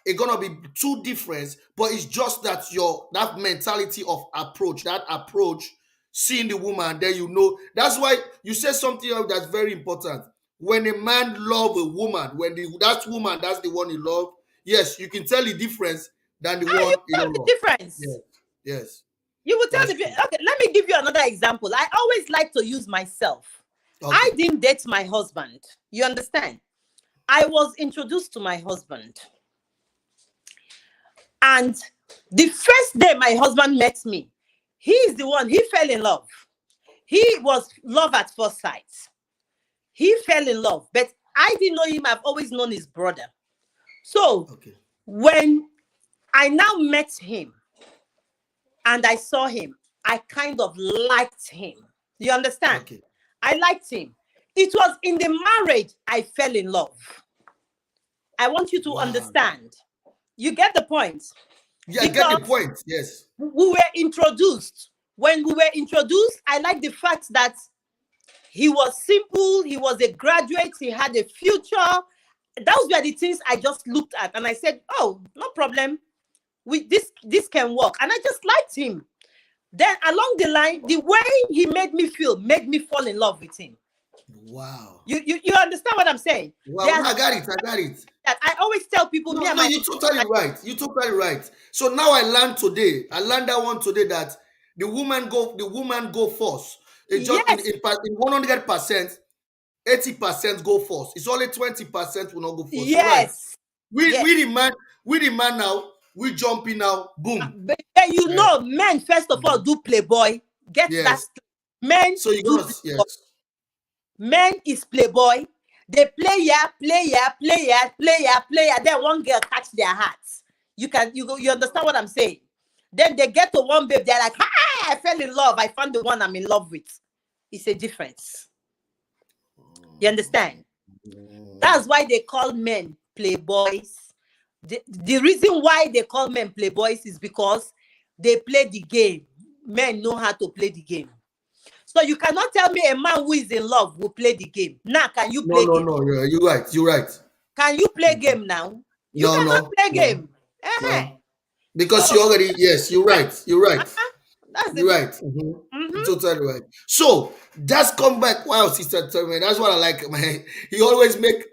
[SPEAKER 1] it's gonna be two different, but it's just that your that mentality of approach, that approach, seeing the woman, then you know. That's why you say something else that's very important. When a man love a woman, when that woman, that's the one you love, yes, you can tell the difference than the
[SPEAKER 2] You
[SPEAKER 1] one you
[SPEAKER 2] tell
[SPEAKER 1] don't
[SPEAKER 2] the
[SPEAKER 1] love.
[SPEAKER 2] difference.
[SPEAKER 1] Yes, yes,
[SPEAKER 2] You will tell
[SPEAKER 1] that's
[SPEAKER 2] the
[SPEAKER 1] true.
[SPEAKER 2] Okay, let me give you another example. I always like to use myself. I
[SPEAKER 1] Okay,
[SPEAKER 2] didn't date my husband. You understand? I was introduced to my husband. And the first day my husband met me, he is the one, he fell in love. He was love at first sight. He fell in love, but I didn't know him. I've always known his brother. So
[SPEAKER 1] okay,
[SPEAKER 2] when I now met him and I saw him, I kind of liked him. You understand?
[SPEAKER 1] okay.
[SPEAKER 2] I liked him. It was in the marriage I fell in love. I want you to
[SPEAKER 1] Wow.
[SPEAKER 2] understand. You get the point?
[SPEAKER 1] Yeah, I get the
[SPEAKER 2] Because
[SPEAKER 1] point. Yes.
[SPEAKER 2] we were introduced. When we were introduced, I like the fact that he was simple, he was a graduate, he had a future. Those were the things I just looked at and I said, "Oh, no problem. This can work." And I just liked him. Then along the line, the way he made me feel made me fall in love with him.
[SPEAKER 1] Wow.
[SPEAKER 2] You understand what I'm saying?
[SPEAKER 1] Wow.
[SPEAKER 2] There's
[SPEAKER 1] No, I got it. I got it.
[SPEAKER 2] that I always tell people,
[SPEAKER 1] No,
[SPEAKER 2] me and
[SPEAKER 1] no,
[SPEAKER 2] my
[SPEAKER 1] you're totally
[SPEAKER 2] husband,
[SPEAKER 1] right. You're totally right. So now I learned today. I learned that one today, that the woman go first. It just
[SPEAKER 2] yes,
[SPEAKER 1] in 100%, 80% go first. It's only 20% will not go first. You're right.
[SPEAKER 2] yes,
[SPEAKER 1] We
[SPEAKER 2] yes.
[SPEAKER 1] we the man, we the man now, we jump in now, boom.
[SPEAKER 2] But you
[SPEAKER 1] Eh,
[SPEAKER 2] know, men first of all
[SPEAKER 1] mhm.
[SPEAKER 2] do playboy. Get that
[SPEAKER 1] Yes.
[SPEAKER 2] straight. Men
[SPEAKER 1] So you're
[SPEAKER 2] do
[SPEAKER 1] gonna
[SPEAKER 2] playboy.
[SPEAKER 1] yes.
[SPEAKER 2] Men is playboy. They play ya, play ya, play ya, play ya, play ya. Then one girl catch their hearts. You understand what I'm saying? Then they get to one babe. They're like, "Hi, I fell in love. I found the one I'm in love with." It's a difference. You understand?
[SPEAKER 1] Mm.
[SPEAKER 2] That's why they call men playboys. The reason why they call men playboys is because they play the game. Men know how to play the game. So you cannot tell me a man who is in love will play the game. Now, can you
[SPEAKER 1] No,
[SPEAKER 2] play
[SPEAKER 1] no,
[SPEAKER 2] game?
[SPEAKER 1] no. Yeah, you're right. You're right.
[SPEAKER 2] Can you play game now? You
[SPEAKER 1] No,
[SPEAKER 2] cannot
[SPEAKER 1] no,
[SPEAKER 2] play
[SPEAKER 1] no,
[SPEAKER 2] game. Uh-huh.
[SPEAKER 1] no. Because you
[SPEAKER 2] So
[SPEAKER 1] already, yes, you're right. You're right.
[SPEAKER 2] that's the
[SPEAKER 1] You're
[SPEAKER 2] difference.
[SPEAKER 1] right. Mhm. You're
[SPEAKER 2] Mm-hmm.
[SPEAKER 1] totally right. So that's come back. Wow, sister, tell me. That's what I like, man. He always make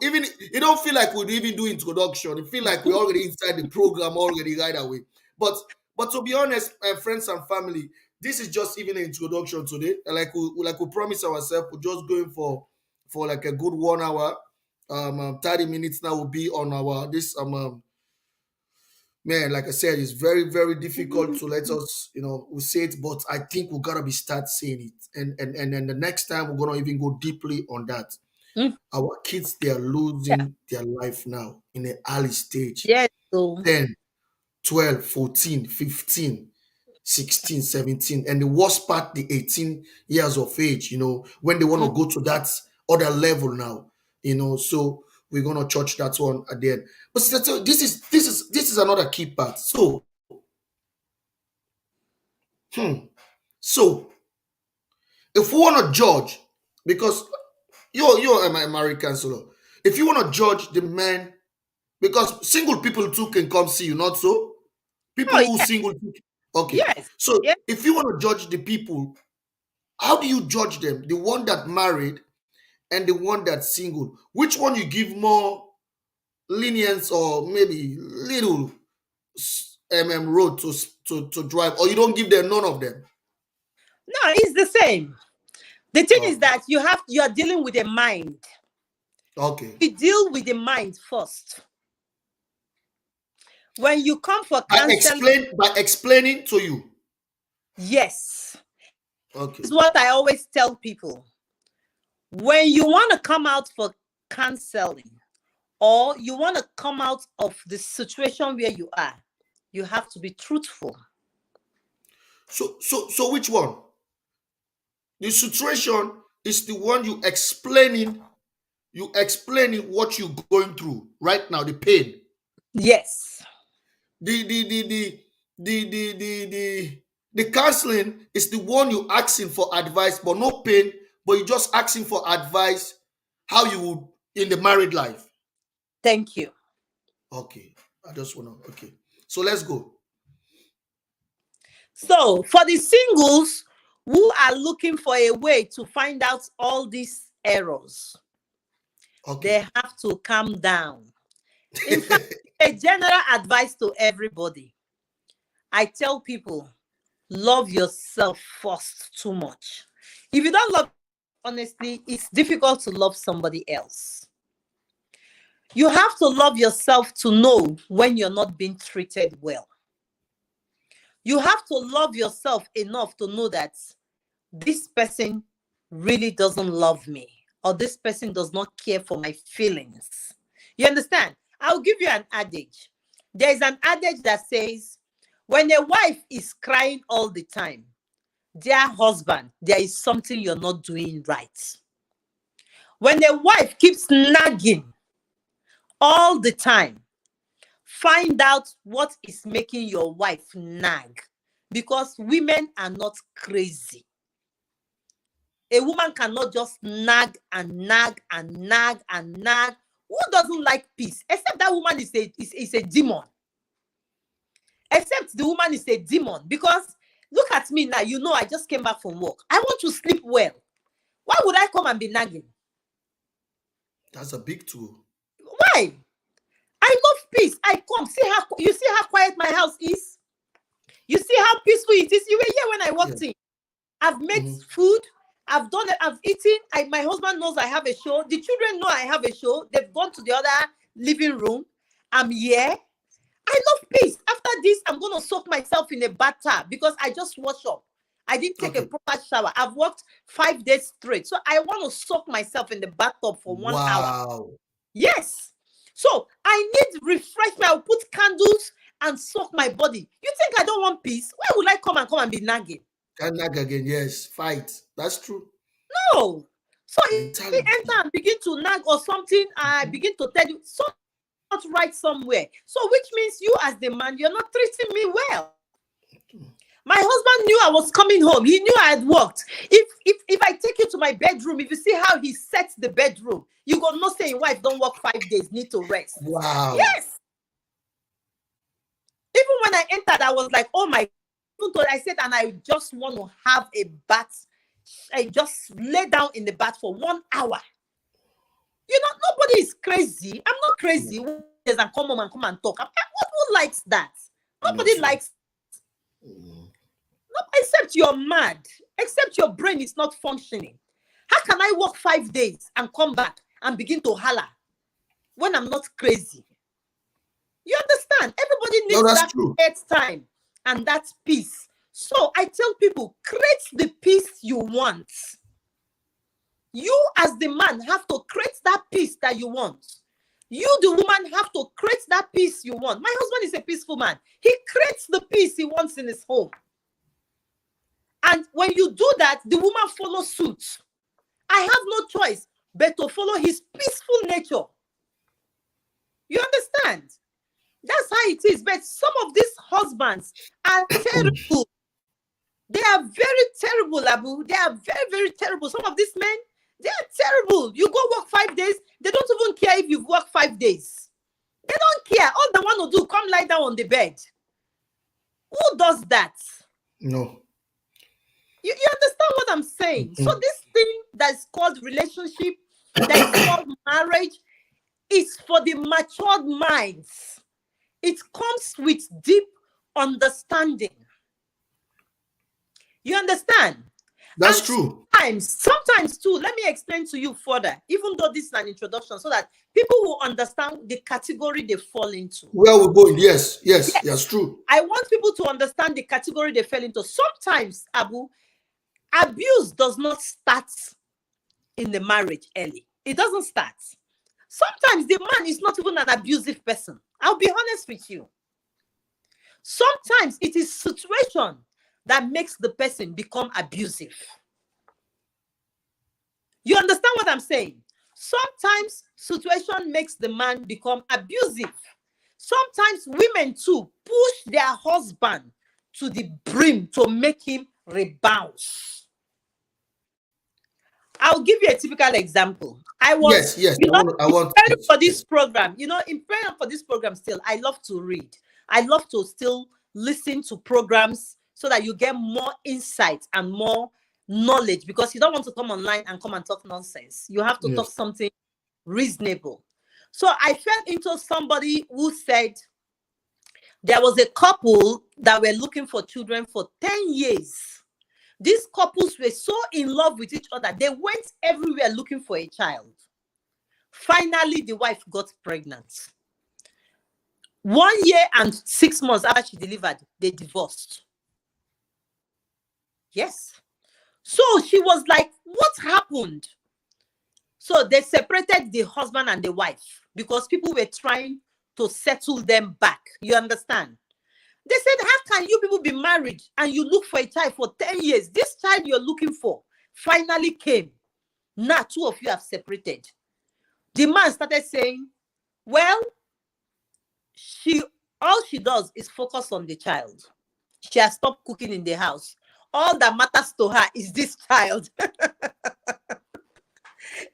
[SPEAKER 1] even you don't feel like we even do introduction. You feel like we're already inside the program already right away. But but to be honest, my friends and family, this is just even an introduction today. And like we promised ourselves, we're just going for like a good 1 hour. 30 minutes now will be on our this man, like I said, it's very, very difficult to let us, we say it, but I think we gotta be start saying it. And then the next time we're gonna even go deeply on that.
[SPEAKER 2] Mm.
[SPEAKER 1] Our kids, they are
[SPEAKER 2] Yeah.
[SPEAKER 1] losing their life now in an early stage.
[SPEAKER 2] Yes. So
[SPEAKER 1] 10, 12, 14, 15. 16, 17, and the worst part, the 18 years of age, when they want to
[SPEAKER 2] Mm.
[SPEAKER 1] go to that other level now, so we're gonna touch that one at the end. But this is another key part. Hmm, so if we want to judge, because you're an American solo, if you want to judge the men, because single people too can come see you, not so? People
[SPEAKER 2] Oh
[SPEAKER 1] who
[SPEAKER 2] yeah,
[SPEAKER 1] single, okay.
[SPEAKER 2] yes,
[SPEAKER 1] So
[SPEAKER 2] yeah.
[SPEAKER 1] if you want to judge the people, how do you judge them? The one that married and the one that's single. Which one you give more lenience or maybe little road to drive, or you don't give them none of them?
[SPEAKER 2] No, it's the same. The thing is
[SPEAKER 1] Okay.
[SPEAKER 2] that you are dealing with a mind.
[SPEAKER 1] Okay.
[SPEAKER 2] We deal with the mind first. When you come for
[SPEAKER 1] By
[SPEAKER 2] counseling,
[SPEAKER 1] explaining to you.
[SPEAKER 2] yes,
[SPEAKER 1] Okay.
[SPEAKER 2] is what I always tell people. When you want to come out for counseling, or you want to come out of the situation where you are, you have to be truthful.
[SPEAKER 1] So which one? The situation is the one you explaining what you're going through right now, the pain.
[SPEAKER 2] Yes.
[SPEAKER 1] The counseling is the one you asking for advice, but no pain, but you just asking for advice how you would in the married life.
[SPEAKER 2] Thank you.
[SPEAKER 1] Okay. I just wanna okay. So let's go.
[SPEAKER 2] So, for the singles who are looking for a way to find out all these errors,
[SPEAKER 1] Okay.
[SPEAKER 2] they have to calm down. In fact, a general advice to everybody, I tell people, love yourself first too much. If you don't love, honestly, it's difficult to love somebody else. You have to love yourself to know when you're not being treated well. You have to love yourself enough to know that this person really doesn't love me, or this person does not care for my feelings. You understand? I'll give you an adage. There's an adage that says, when a wife is crying all the time, dear husband, there is something you're not doing right. When a wife keeps nagging all the time, find out what is making your wife nag. Because women are not crazy. A woman cannot just nag and nag and nag and nag. Who doesn't like peace? Except that woman is a demon. Except the woman is a demon. Because look at me now. You know, I just came back from work. I want to sleep well. Why would I come and be nagging?
[SPEAKER 1] That's a big tool.
[SPEAKER 2] Why? I love peace. I come. You see how quiet my house is? You see how peaceful it is? You were here when I
[SPEAKER 1] Yeah.
[SPEAKER 2] walked in. I've made
[SPEAKER 1] Mhm.
[SPEAKER 2] food. I've done it. I've eaten. My husband knows I have a show. The children know I have a show. They've gone to the other living room. I'm here. I love peace. After this, I'm going to soak myself in a bathtub because I just washed up. I didn't take a
[SPEAKER 1] Okay.
[SPEAKER 2] proper shower. I've worked 5 days straight. So I want to soak myself in the bathtub for 1 hour.
[SPEAKER 1] Wow.
[SPEAKER 2] Yes. So I need refreshment. I'll put candles and soak my body. You think I don't want peace? Why would I come and be nagging?
[SPEAKER 1] Can nag again. Yes. Fight. That's true.
[SPEAKER 2] No. So if we
[SPEAKER 1] Mentality.
[SPEAKER 2] enter and begin to nag or something, I
[SPEAKER 1] Mhm.
[SPEAKER 2] begin to tell you, something not right somewhere. So which means you as the man, you're not treating me well. My husband knew I was coming home. He knew I had worked. If I take you to my bedroom, if you see how he sets the bedroom, you go not saying wife don't work 5 days, need to rest.
[SPEAKER 1] Wow.
[SPEAKER 2] Yes. Even when I entered, I was like, oh my, even though I said, and I just want to have a bath. I just lay down in the bath for 1 hour. Nobody is crazy. I'm not crazy. Yes, and come home and come and talk. Who likes that?
[SPEAKER 1] No,
[SPEAKER 2] Nobody
[SPEAKER 1] true.
[SPEAKER 2] likes,
[SPEAKER 1] Mhm.
[SPEAKER 2] except you're mad, except your brain is not functioning. How can I work 5 days and come back and begin to holler when I'm not crazy? You understand? Everybody
[SPEAKER 1] No,
[SPEAKER 2] needs
[SPEAKER 1] that's
[SPEAKER 2] that
[SPEAKER 1] true.
[SPEAKER 2] quiet time and that peace. So I tell people, create the peace you want. You, as the man, have to create that peace that you want. You, the woman, have to create that peace you want. My husband is a peaceful man. He creates the peace he wants in his home. And when you do that, the woman follows suit. I have no choice but to follow his peaceful nature. You understand? That's how it is. But some of these husbands are terrible. They are very terrible, Abu. They are very, very terrible. Some of these men, they are terrible. You go work 5 days, they don't even care if you've worked 5 days. They don't care. All they want to do, come lie down on the bed. Who does that?
[SPEAKER 1] No.
[SPEAKER 2] You understand what I'm saying? So this thing that's called relationship, that is called marriage, is for the matured minds. It comes with deep understanding. You understand?
[SPEAKER 1] That's
[SPEAKER 2] And
[SPEAKER 1] true.
[SPEAKER 2] sometimes too, let me explain to you further, even though this is an introduction, so that people will understand the category they fall into.
[SPEAKER 1] Where we're going, yes,
[SPEAKER 2] Yes.
[SPEAKER 1] that's true.
[SPEAKER 2] I want people to understand the category they fell into. Sometimes, Abu, abuse does not start in the marriage early. It doesn't start. Sometimes the man is not even an abusive person. I'll be honest with you. Sometimes it is situation that makes the person become abusive. You understand what I'm saying? Sometimes situation makes the man become abusive. Sometimes women too push their husband to the brim to make him rebound. I'll give you a typical example. I was,
[SPEAKER 1] Yes. I want
[SPEAKER 2] preparing
[SPEAKER 1] yes,
[SPEAKER 2] for this
[SPEAKER 1] yes.
[SPEAKER 2] program. In preparing for this program still, I love to read. I love to still listen to programs so that you get more insight and more knowledge, because you don't want to come online and come and talk nonsense. You have to talk
[SPEAKER 1] Yes.
[SPEAKER 2] something reasonable. So I fell into somebody who said there was a couple that were looking for children for 10 years. These couples were so in love with each other. They went everywhere looking for a child. Finally, the wife got pregnant. 1 year and 6 months after she delivered, they divorced. Yes. So she was like, what happened? So they separated the husband and the wife because people were trying to settle them back. You understand? They said, how can you people be married and you look for a child for 10 years? This child you're looking for finally came. Now, two of you have separated. The man started saying, well, all she does is focus on the child. She has stopped cooking in the house. All that matters to her is this child.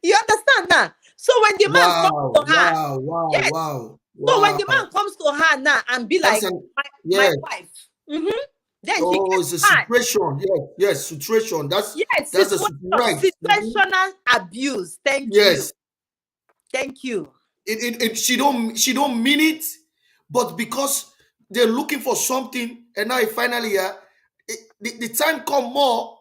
[SPEAKER 2] You understand now? So when the man comes
[SPEAKER 1] Wow,
[SPEAKER 2] to her,
[SPEAKER 1] wow, wow,
[SPEAKER 2] yes.
[SPEAKER 1] wow,
[SPEAKER 2] So when the man
[SPEAKER 1] wow.
[SPEAKER 2] comes to her now and be
[SPEAKER 1] That's
[SPEAKER 2] like,
[SPEAKER 1] an
[SPEAKER 2] my
[SPEAKER 1] yes.
[SPEAKER 2] wife, then she
[SPEAKER 1] Oh,
[SPEAKER 2] gets
[SPEAKER 1] it's a
[SPEAKER 2] mad.
[SPEAKER 1] situation. Yes, situation.
[SPEAKER 2] Yes,
[SPEAKER 1] That's the
[SPEAKER 2] situation,
[SPEAKER 1] right.
[SPEAKER 2] situational abuse. Thank you.
[SPEAKER 1] Yes.
[SPEAKER 2] Thank you.
[SPEAKER 1] She don't mean it, but because they're looking for something, and now finally, the time come more,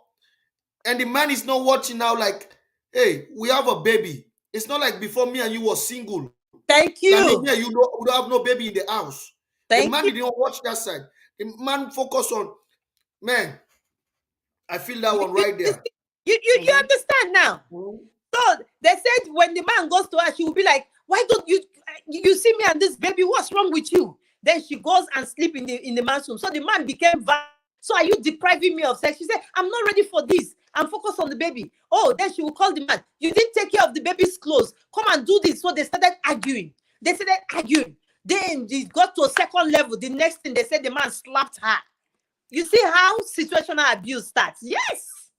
[SPEAKER 1] and the man is not watching now. Like, hey, we have a baby. It's not like before me and you were single.
[SPEAKER 2] Thank
[SPEAKER 1] That means
[SPEAKER 2] you.
[SPEAKER 1] me and you don't have no baby in the house. The
[SPEAKER 2] Thank
[SPEAKER 1] man
[SPEAKER 2] you.
[SPEAKER 1] did not watch that side. The man focus on man. I feel that
[SPEAKER 2] You,
[SPEAKER 1] one
[SPEAKER 2] you,
[SPEAKER 1] right
[SPEAKER 2] you,
[SPEAKER 1] there.
[SPEAKER 2] see- you
[SPEAKER 1] Mhm.
[SPEAKER 2] understand now?
[SPEAKER 1] Mhm.
[SPEAKER 2] So they said when the man goes to her, she will be like, why don't you see me and this baby? What's wrong with you? Then she goes and sleep in the man's room. So the man became violent. So are you depriving me of sex? She said, I'm not ready for this. I'm focused on the baby. Oh, then she will call the man. You didn't take care of the baby's clothes. Come and do this. So they started arguing. They started arguing. Then it got to a second level. The next thing they said, the man slapped her. You see how situational abuse starts? Yes.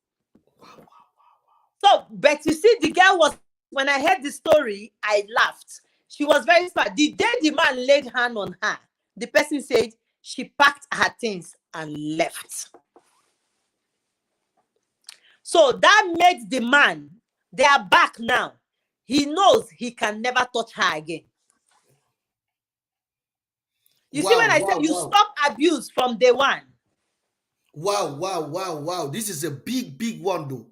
[SPEAKER 2] So, but you see, the girl was, when I heard the story, I laughed. She was very smart. The day the man laid hand on her, the person said she packed her things and left. So that made the man, they are back now. He knows he can never touch her again. You see, when
[SPEAKER 1] Wow,
[SPEAKER 2] I said
[SPEAKER 1] wow,
[SPEAKER 2] you
[SPEAKER 1] wow.
[SPEAKER 2] stop abuse from day one,
[SPEAKER 1] Wow, wow, wow, wow. This is a big, big one, though.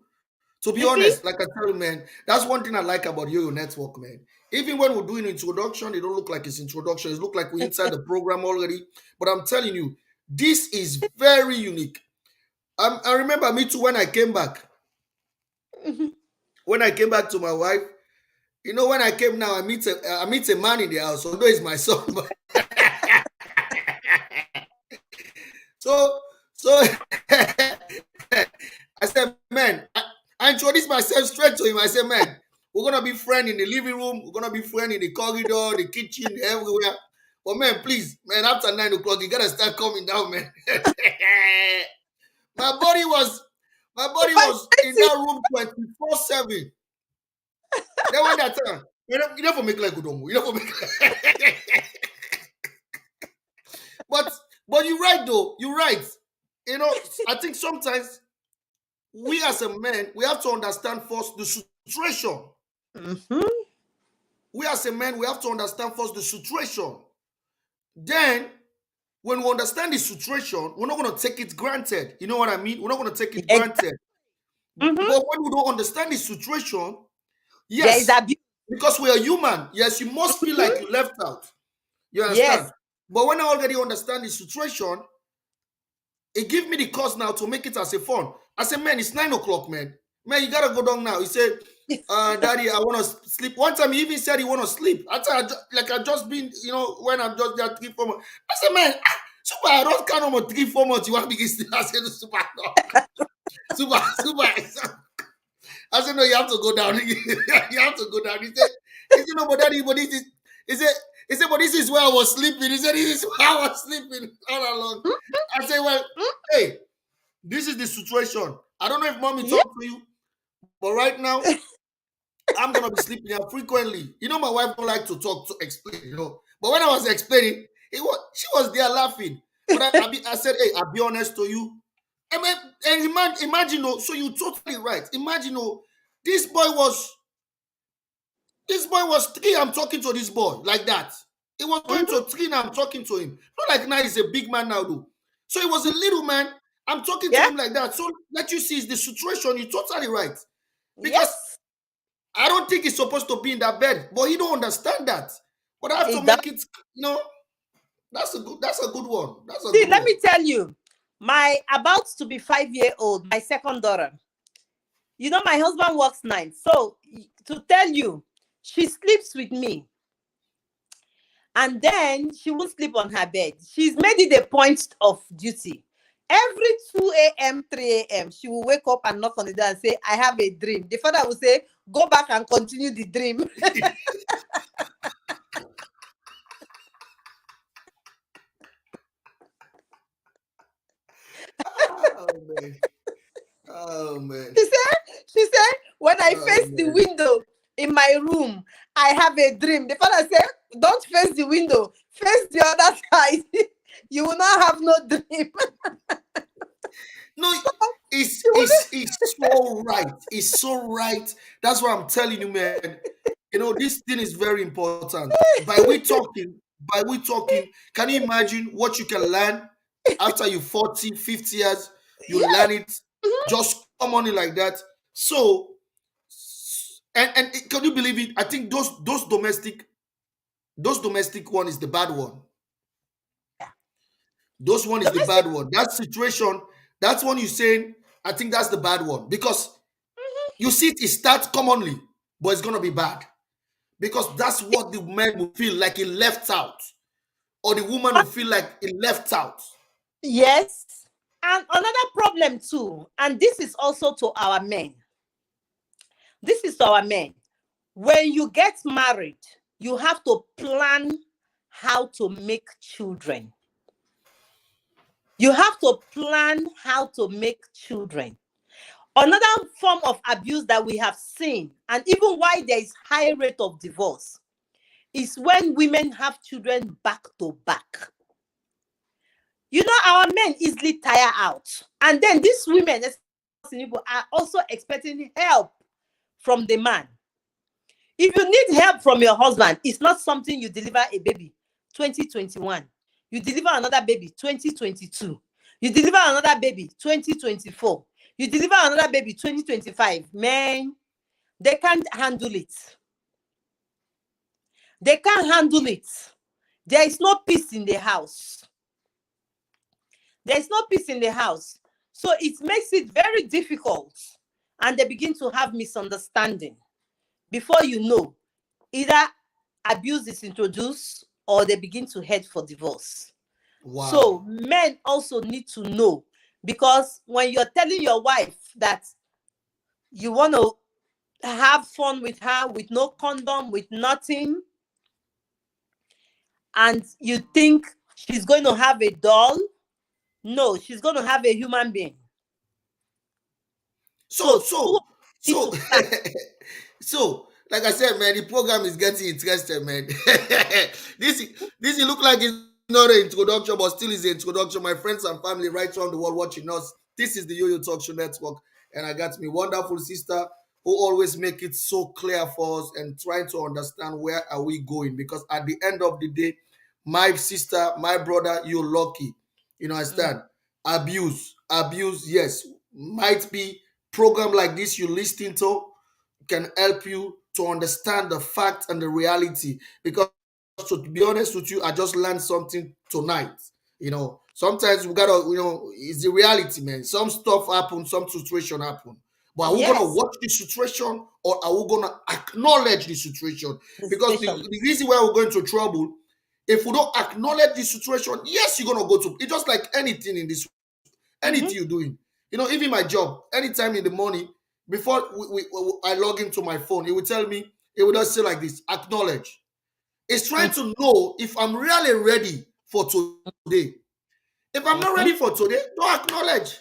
[SPEAKER 1] To be
[SPEAKER 2] you see?
[SPEAKER 1] honest, like I tell you, man, that's one thing I like about Yoyo Network, man. Even when we're doing introduction, it don't look like it's introduction. It look like we're inside the program already. But I'm telling you, this is very unique. I remember me too when I came back. When I came back to my wife, when I came now, I meet a man in the house, although it's my son. But so so I said, man, I introduced myself straight to him. I said, man, we're gonna be friends in the living room, we're gonna be friends in the corridor, the kitchen, everywhere. But man, please, man, after 9 o'clock, you gotta start coming down, man. my body was my body was in that room 24/7. Then when that time, you know for make like good you know for make but but you're right though. You're right. You know, I think sometimes we as a man, we have to understand first the situation.
[SPEAKER 2] Mm-hmm.
[SPEAKER 1] We as a man, we have to understand first the situation. Then, when we understand the situation, we're not going to take it granted. You know what I mean? We're not going to take it
[SPEAKER 2] Exactly.
[SPEAKER 1] granted.
[SPEAKER 2] Mm-hmm.
[SPEAKER 1] But when we don't understand the situation,
[SPEAKER 2] There is
[SPEAKER 1] yes,
[SPEAKER 2] abuse.
[SPEAKER 1] because we are human, yes, you must feel like
[SPEAKER 2] Mhm.
[SPEAKER 1] you left out. You understand?
[SPEAKER 2] Yes.
[SPEAKER 1] But when I already understand the situation, it give me the cause now to make it as a fun. I said, man, it's 9 o'clock, man. Man, you gotta go down now. He said, Daddy, I want to sleep. One time he even said he want to sleep. I said, like I just been, you know, when I'm just there 3 4 months. I said, man, super, I don't count on 3 4 months. You want to begin sleep? I said, super, no. super. I said, no, you have to go down. You have to go down. He said, no, but Daddy, but this is, he said, but this is where I was sleeping. He said, this is where I was sleeping all along. I said, well, hey, this is the situation. I don't know if mommy
[SPEAKER 2] Yeah.
[SPEAKER 1] talked to you, but right now I'm gonna be sleeping here frequently. You know, my wife don't like to talk to explain. You know, but when I was explaining, she was there laughing. But I said, hey, I'll be honest to you. I mean, and imagine, oh, so you totally right. Imagine, oh, this boy was this boy was 3. I'm talking to this boy like that. It was going
[SPEAKER 2] Mhm.
[SPEAKER 1] to 3 now. I'm talking to him. Not like now he's a big man now, though. So he was a little man. I'm talking to
[SPEAKER 2] Yeah.
[SPEAKER 1] him like that. So let you see is the situation. You're totally right. Because
[SPEAKER 2] Yes.
[SPEAKER 1] I don't think he's supposed to be in that bed, but he don't understand that. But I have to
[SPEAKER 2] It does.
[SPEAKER 1] make it, you know, that's a good one. That's a
[SPEAKER 2] See,
[SPEAKER 1] good
[SPEAKER 2] let
[SPEAKER 1] one.
[SPEAKER 2] me tell you, my about to be 5 year old, my second daughter. You know, my husband works night. So to tell you, she sleeps with me. And then she won't sleep on her bed. She's made it a point of duty. Every 2 a.m., 3 a.m., she will wake up and knock on the door and say, I have a dream. The father will say, go back and continue the dream.
[SPEAKER 1] Oh man. Oh man.
[SPEAKER 2] She said, when I
[SPEAKER 1] Oh
[SPEAKER 2] face the
[SPEAKER 1] man.
[SPEAKER 2] window in my room, I have a dream. The father said, don't face the window, face the other side. You will not have no dream.
[SPEAKER 1] No, it's
[SPEAKER 2] She
[SPEAKER 1] it's
[SPEAKER 2] wouldn't.
[SPEAKER 1] it's so right. It's so right. That's what I'm telling you, man. You know, this thing is very important. By we talking, can you imagine what you can learn after you 40, 50 years? You
[SPEAKER 2] Yes.
[SPEAKER 1] learn it just come on in like that. So, and can you believe it? I think those domestic one is the bad one. Those one is the
[SPEAKER 2] Domestic.
[SPEAKER 1] bad one. That situation, that's one you saying. I think that's the bad one because you see it starts commonly, but it's gonna be bad because that's what the man will feel like he left out, or the woman will feel like he left out.
[SPEAKER 2] Yes. And another problem too, and this is also to our men. This is to our men. When you get married, you have to plan how to make children. You have to plan how to make children. Another form of abuse that we have seen, and even why there is high rate of divorce, is when women have children back to back. You know, our men easily tire out. And then these women, especially people, are also expecting help from the man. If you need help from your husband, it's not something you deliver a baby 2021. You deliver another baby 2022. You deliver another baby 2024. You deliver another baby 2025. Man, they can't handle it. They can't handle it. There is no peace in the house. There is no peace in the house. So it makes it very difficult. And they begin to have misunderstanding. Before you know, either abuse is introduced or they begin to head for divorce. So
[SPEAKER 1] Wow.
[SPEAKER 2] men also need to know Because when you're telling your wife that you want to have fun with her with no condom, with nothing, and you think she's going to have a doll, no, she's going to have a human being.
[SPEAKER 1] So
[SPEAKER 2] So two
[SPEAKER 1] so
[SPEAKER 2] need
[SPEAKER 1] so
[SPEAKER 2] to stand.
[SPEAKER 1] so like I said, man, the program is getting interesting, man. This it look like it's not an introduction, but still is an introduction. My friends and family right around the world watching us. This is the Yo-Yo Talk Show Network, and I got me wonderful sister who always make it so clear for us and try to understand where are we going. Because at the end of the day, my sister, my brother, you're lucky. You know,
[SPEAKER 2] Mm.
[SPEAKER 1] understand? Abuse, yes, might be program like this you listen to can help you to understand the fact and the reality. Because to be honest with you, I just learned something tonight. Sometimes we gotta, it's the reality, man. Some stuff happen, some situation happen. But are we gonna
[SPEAKER 2] Yes,
[SPEAKER 1] watch the situation or are we gonna acknowledge the situation?
[SPEAKER 2] the
[SPEAKER 1] Because the,
[SPEAKER 2] situation.
[SPEAKER 1] the reason why we're going to trouble, if we don't acknowledge the situation, yes, you're gonna go to it's just like anything in this anything you're
[SPEAKER 2] Mm-hmm.
[SPEAKER 1] doing. Even my job, anytime in the morning, before I log into my phone, it will tell me, it will just say like this, acknowledge. It's trying to know if I'm really ready for today. If I'm not ready for
[SPEAKER 2] Mm-hmm.
[SPEAKER 1] today, don't acknowledge.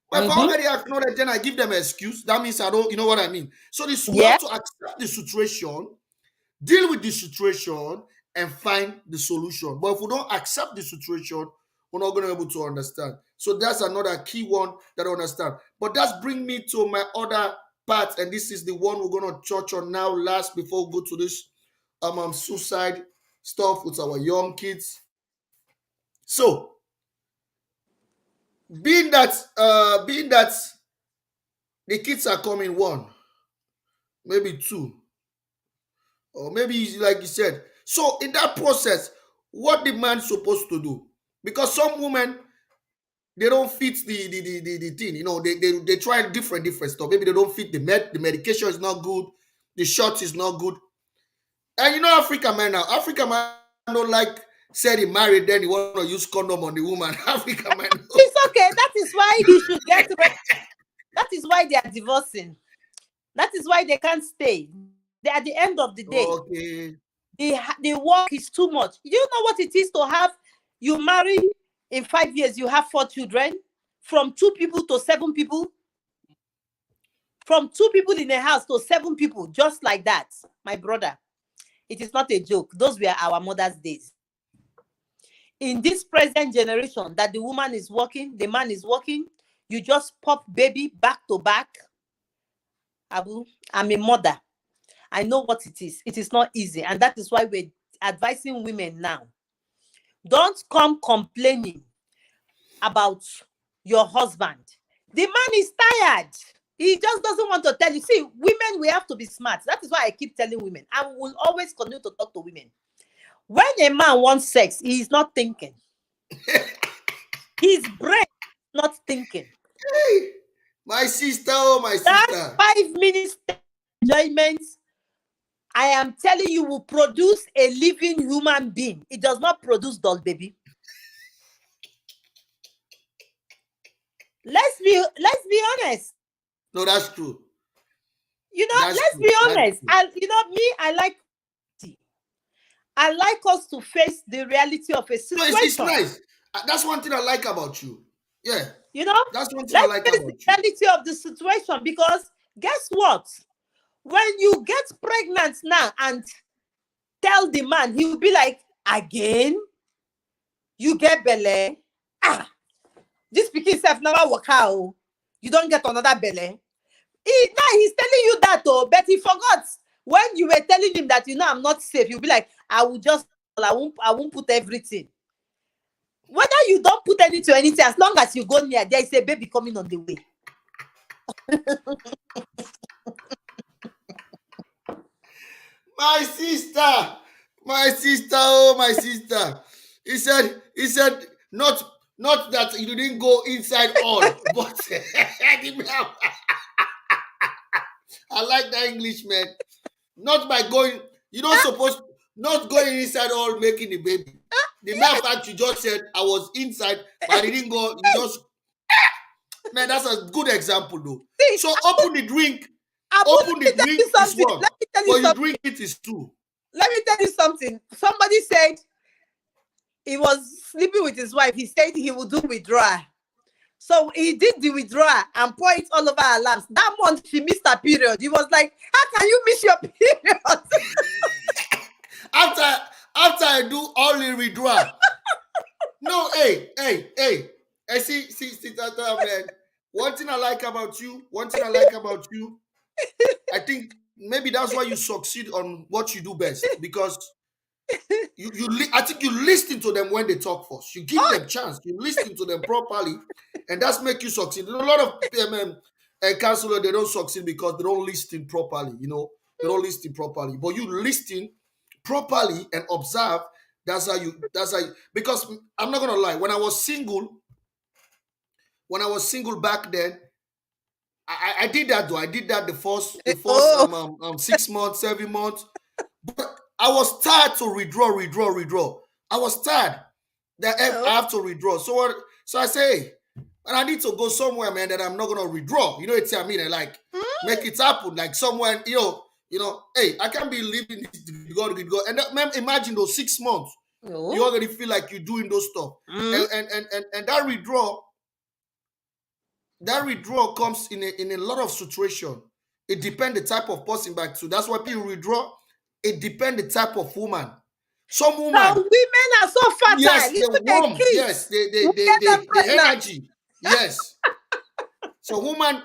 [SPEAKER 1] But if I already
[SPEAKER 2] Mm-hmm.
[SPEAKER 1] acknowledge, then I give them an excuse. That means I don't, you know what I mean? So this we have
[SPEAKER 2] Yeah.
[SPEAKER 1] to accept the situation, deal with the situation, and find the solution. But if we don't accept the situation, we're not going to be able to understand. So that's another key one that I understand. But that's bring me to my other part, and this is the one we're going to touch on now last before we go to this suicide stuff with our young kids. So being that the kids are coming one, maybe two, or maybe like you said. So in that process, what the man supposed to do? Because some women they don't fit the thing. They try different stuff. Maybe they don't fit the medication is not good, the shot is not good. And African men now, African man don't like said he married, then he want to use condom on the woman. African man.
[SPEAKER 2] It's okay. That is why he should get ready. That is why they are divorcing. That is why they can't stay. At the end of the day,
[SPEAKER 1] Okay.
[SPEAKER 2] the work is too much. You know what it is to have, you marry, in 5 years you have 4 children, from 2 people to 7 people, from 2 people in a house to 7 people, just like that, my brother. It is not a joke. Those were our mother's days. In this present generation, that the woman is working, the man is working, you just pop baby back to back. Abu, I'm a mother. I know what it is. It is not easy. And that is why we're advising women now. Don't come complaining about your husband. The man is tired. He just doesn't want to tell you. See, women, we have to be smart. That is why I keep telling women. I will always continue to talk to women. When a man wants sex, he is not thinking. His brain is not thinking.
[SPEAKER 1] Hey, my sister, oh my
[SPEAKER 2] That
[SPEAKER 1] sister.
[SPEAKER 2] 5 minutes enjoyment, I am telling you, will produce a living human being. It does not produce doll baby. Let's be honest.
[SPEAKER 1] No, that's true. That's
[SPEAKER 2] Let's
[SPEAKER 1] true.
[SPEAKER 2] be
[SPEAKER 1] That's
[SPEAKER 2] honest.
[SPEAKER 1] true.
[SPEAKER 2] And me, I like us to face the reality of a
[SPEAKER 1] No, it's
[SPEAKER 2] situation.
[SPEAKER 1] nice. That's one thing I like about you. Yeah,
[SPEAKER 2] You know,
[SPEAKER 1] that's one thing I
[SPEAKER 2] let's
[SPEAKER 1] like
[SPEAKER 2] face the
[SPEAKER 1] about you.
[SPEAKER 2] reality of the situation, because guess what? When you get pregnant now and tell the man, he'll be like, again, you get belly. Ah, this pikin self never work out. You don't get another belly. Now he's telling you that, but he forgot when you were telling him that, I'm not safe. You'll be like, I will just, I won't put everything. Whether you don't put anything, as long as you go near, there is a baby coming on the way.
[SPEAKER 1] My sister, my sister, oh my sister. He said, not that you didn't go inside all, but I like that English, man. Not by going, you don't supposed not going inside all making the baby. The matter of fact, you just said I was inside, but I didn't go. You just Man, that's a good example though.
[SPEAKER 2] See,
[SPEAKER 1] So open the drink.
[SPEAKER 2] Abu,
[SPEAKER 1] Open
[SPEAKER 2] let
[SPEAKER 1] the
[SPEAKER 2] me tell you
[SPEAKER 1] drink is
[SPEAKER 2] something.
[SPEAKER 1] one,
[SPEAKER 2] Let me tell you
[SPEAKER 1] but you
[SPEAKER 2] something.
[SPEAKER 1] drink it is two.
[SPEAKER 2] Let me tell you something. Somebody said he was sleeping with his wife. He said he would do withdrawal. So he did the withdrawal and pour it all over her laps. That month she missed her period. He was like, "How can you miss your period?"
[SPEAKER 1] After after I do all the withdrawal. No, hey. I see that man. One thing I like about you, I think maybe that's why you succeed on what you do best because I think you listen to them when they talk first. You give them chance. You listen to them properly, and that's make you succeed. A lot of counselor they don't succeed because they don't listen properly. They don't listen properly. But you listen properly and observe. That's how you. That's how. Because I'm not gonna lie. When I was single back then, I did that though. I did that the first
[SPEAKER 2] Oh,
[SPEAKER 1] 6 months, 7 months. But I was tired to withdraw. I was tired that I
[SPEAKER 2] oh,
[SPEAKER 1] have to withdraw. So I say, hey, and I need to go somewhere, man, that I'm not gonna withdraw. You know what I mean? And like make it happen, like somewhere, hey, I can't be living this go. And man, imagine those 6 months, you
[SPEAKER 2] oh.
[SPEAKER 1] already feel like you're doing those stuff.
[SPEAKER 2] Mm.
[SPEAKER 1] And that withdrawal comes in a lot of situation. It depends the type of person back to. That's why people withdraw. It depends the type of woman. Some
[SPEAKER 2] Some
[SPEAKER 1] woman,
[SPEAKER 2] women are so
[SPEAKER 1] yes,
[SPEAKER 2] fertile.
[SPEAKER 1] the
[SPEAKER 2] Even a
[SPEAKER 1] warm,
[SPEAKER 2] kiss
[SPEAKER 1] yes, they they
[SPEAKER 2] will
[SPEAKER 1] they
[SPEAKER 2] get them
[SPEAKER 1] they the
[SPEAKER 2] pregnant.
[SPEAKER 1] energy, yes. So woman,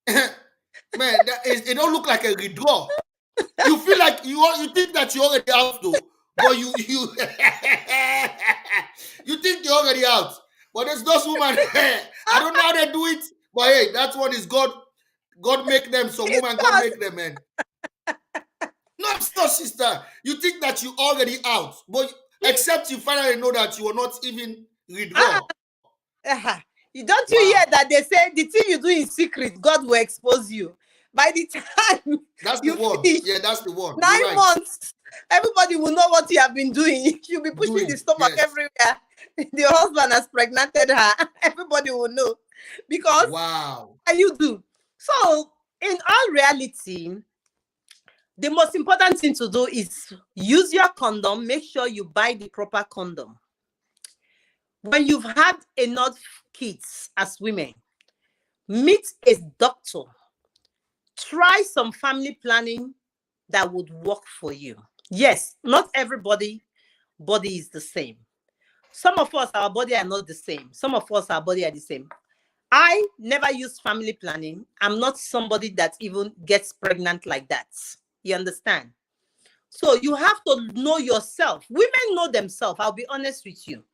[SPEAKER 1] man, it don't look like a withdrawal. You feel like you think that you're already out though, but you you think you're already out. But there's those women. I don't know how they do it, but hey, that one is God. God make them. Some
[SPEAKER 2] It's
[SPEAKER 1] woman, God
[SPEAKER 2] not.
[SPEAKER 1] make them, man. No, it's not, sister. You think that you already out, but except you finally know that you are not even
[SPEAKER 2] Ah,
[SPEAKER 1] withdraw.
[SPEAKER 2] ah. You don't you hear
[SPEAKER 1] Wow,
[SPEAKER 2] that they say the thing you do in secret, God will expose you. By the time
[SPEAKER 1] that's the
[SPEAKER 2] you
[SPEAKER 1] one.
[SPEAKER 2] finish
[SPEAKER 1] Yeah, that's the one. You're
[SPEAKER 2] nine
[SPEAKER 1] right.
[SPEAKER 2] months, everybody will know what you have been doing. You'll be pushing the
[SPEAKER 1] Doing
[SPEAKER 2] stomach
[SPEAKER 1] yes.
[SPEAKER 2] everywhere. The husband has pregnanted her. Everybody will know because
[SPEAKER 1] Wow.
[SPEAKER 2] what you do. So, in all reality, the most important thing to do is use your condom. Make sure you buy the proper condom. When you've had enough kids as women, meet a doctor. Try some family planning that would work for you. Yes, not everybody body is the same. Some of us, our body are not the same. Some of us, our body are the same. I never use family planning. I'm not somebody that even gets pregnant like that. You understand? So you have to know yourself. Women know themselves. I'll be honest with you.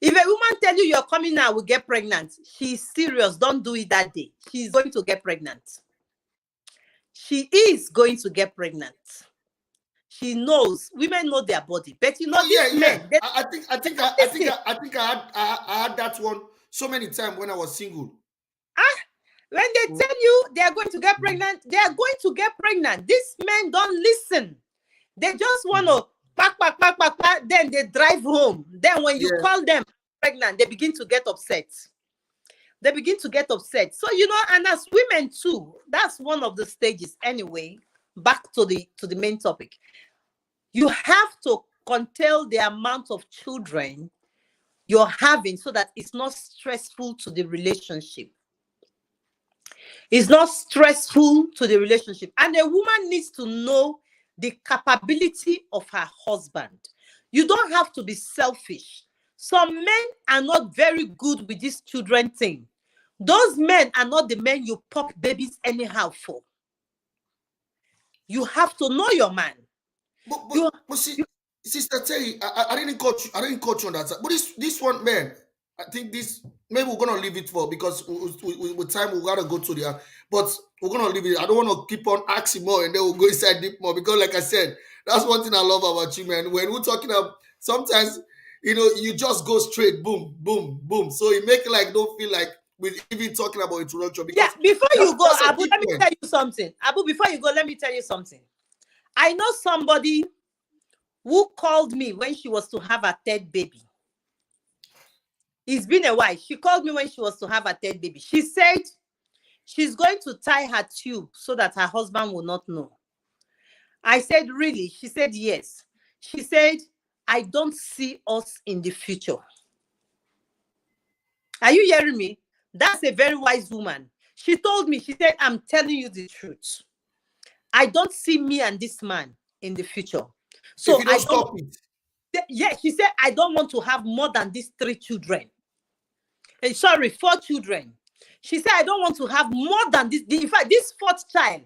[SPEAKER 2] If a woman tell you you're coming now, will get pregnant, she's serious. Don't do it that day. She's going to get pregnant. She is going to get pregnant. She knows. Women know their body, but
[SPEAKER 1] Oh
[SPEAKER 2] these
[SPEAKER 1] yeah.
[SPEAKER 2] men, they
[SPEAKER 1] I think
[SPEAKER 2] don't listen.
[SPEAKER 1] I had that one so many times when I was single.
[SPEAKER 2] Ah, when they tell you they are going to get pregnant, they are going to get pregnant. These men don't listen. They just want
[SPEAKER 1] Mhm.
[SPEAKER 2] to pack. Then they drive home. Then when you
[SPEAKER 1] Yeah,
[SPEAKER 2] call them pregnant, they begin to get upset. They begin to get upset. So and as women too, that's one of the stages anyway. Back to the main topic. You have to curtail the amount of children you're having so that it's not stressful to the relationship. It's not stressful to the relationship. And a woman needs to know the capability of her husband. You don't have to be selfish. Some men are not very good with this children thing. Those men are not the men you pop babies anyhow for. You have to know your man.
[SPEAKER 1] but but
[SPEAKER 2] You,
[SPEAKER 1] but see,
[SPEAKER 2] you
[SPEAKER 1] Sister Terry, I didn't coach. I didn't coach you on that side. But this one, man, I think this maybe we're gonna leave it for because with time we gotta go to the. But we're gonna leave it. I don't want to keep on asking more, and then we'll go inside deep more because, like I said, that's one thing I love about you, man. When we're talking about sometimes, you just go straight, boom, boom, boom. So it make it like don't feel like we're even talking about introduction
[SPEAKER 2] yeah,
[SPEAKER 1] because
[SPEAKER 2] before
[SPEAKER 1] that's
[SPEAKER 2] you go,
[SPEAKER 1] that's a
[SPEAKER 2] Abu,
[SPEAKER 1] key
[SPEAKER 2] let me
[SPEAKER 1] point.
[SPEAKER 2] tell you something. Abu, before you go, let me tell you something. I know somebody who called me when she was to have a third baby. It's been a while. She called me when she was to have a third baby. She said she's going to tie her tube so that her husband will not know. I said, really? She said, yes. She said, I don't see us in the future. Are you hearing me? That's a very wise woman. She told me, she said, I'm telling you the truth. I don't see me and this man in the future.
[SPEAKER 1] If
[SPEAKER 2] So
[SPEAKER 1] you
[SPEAKER 2] I
[SPEAKER 1] don't
[SPEAKER 2] don't,
[SPEAKER 1] stop it,
[SPEAKER 2] yeah, she said, I don't want to have more than these 3 children. Sorry, 4 children. She said, I don't want to have more than this. In fact, this fourth child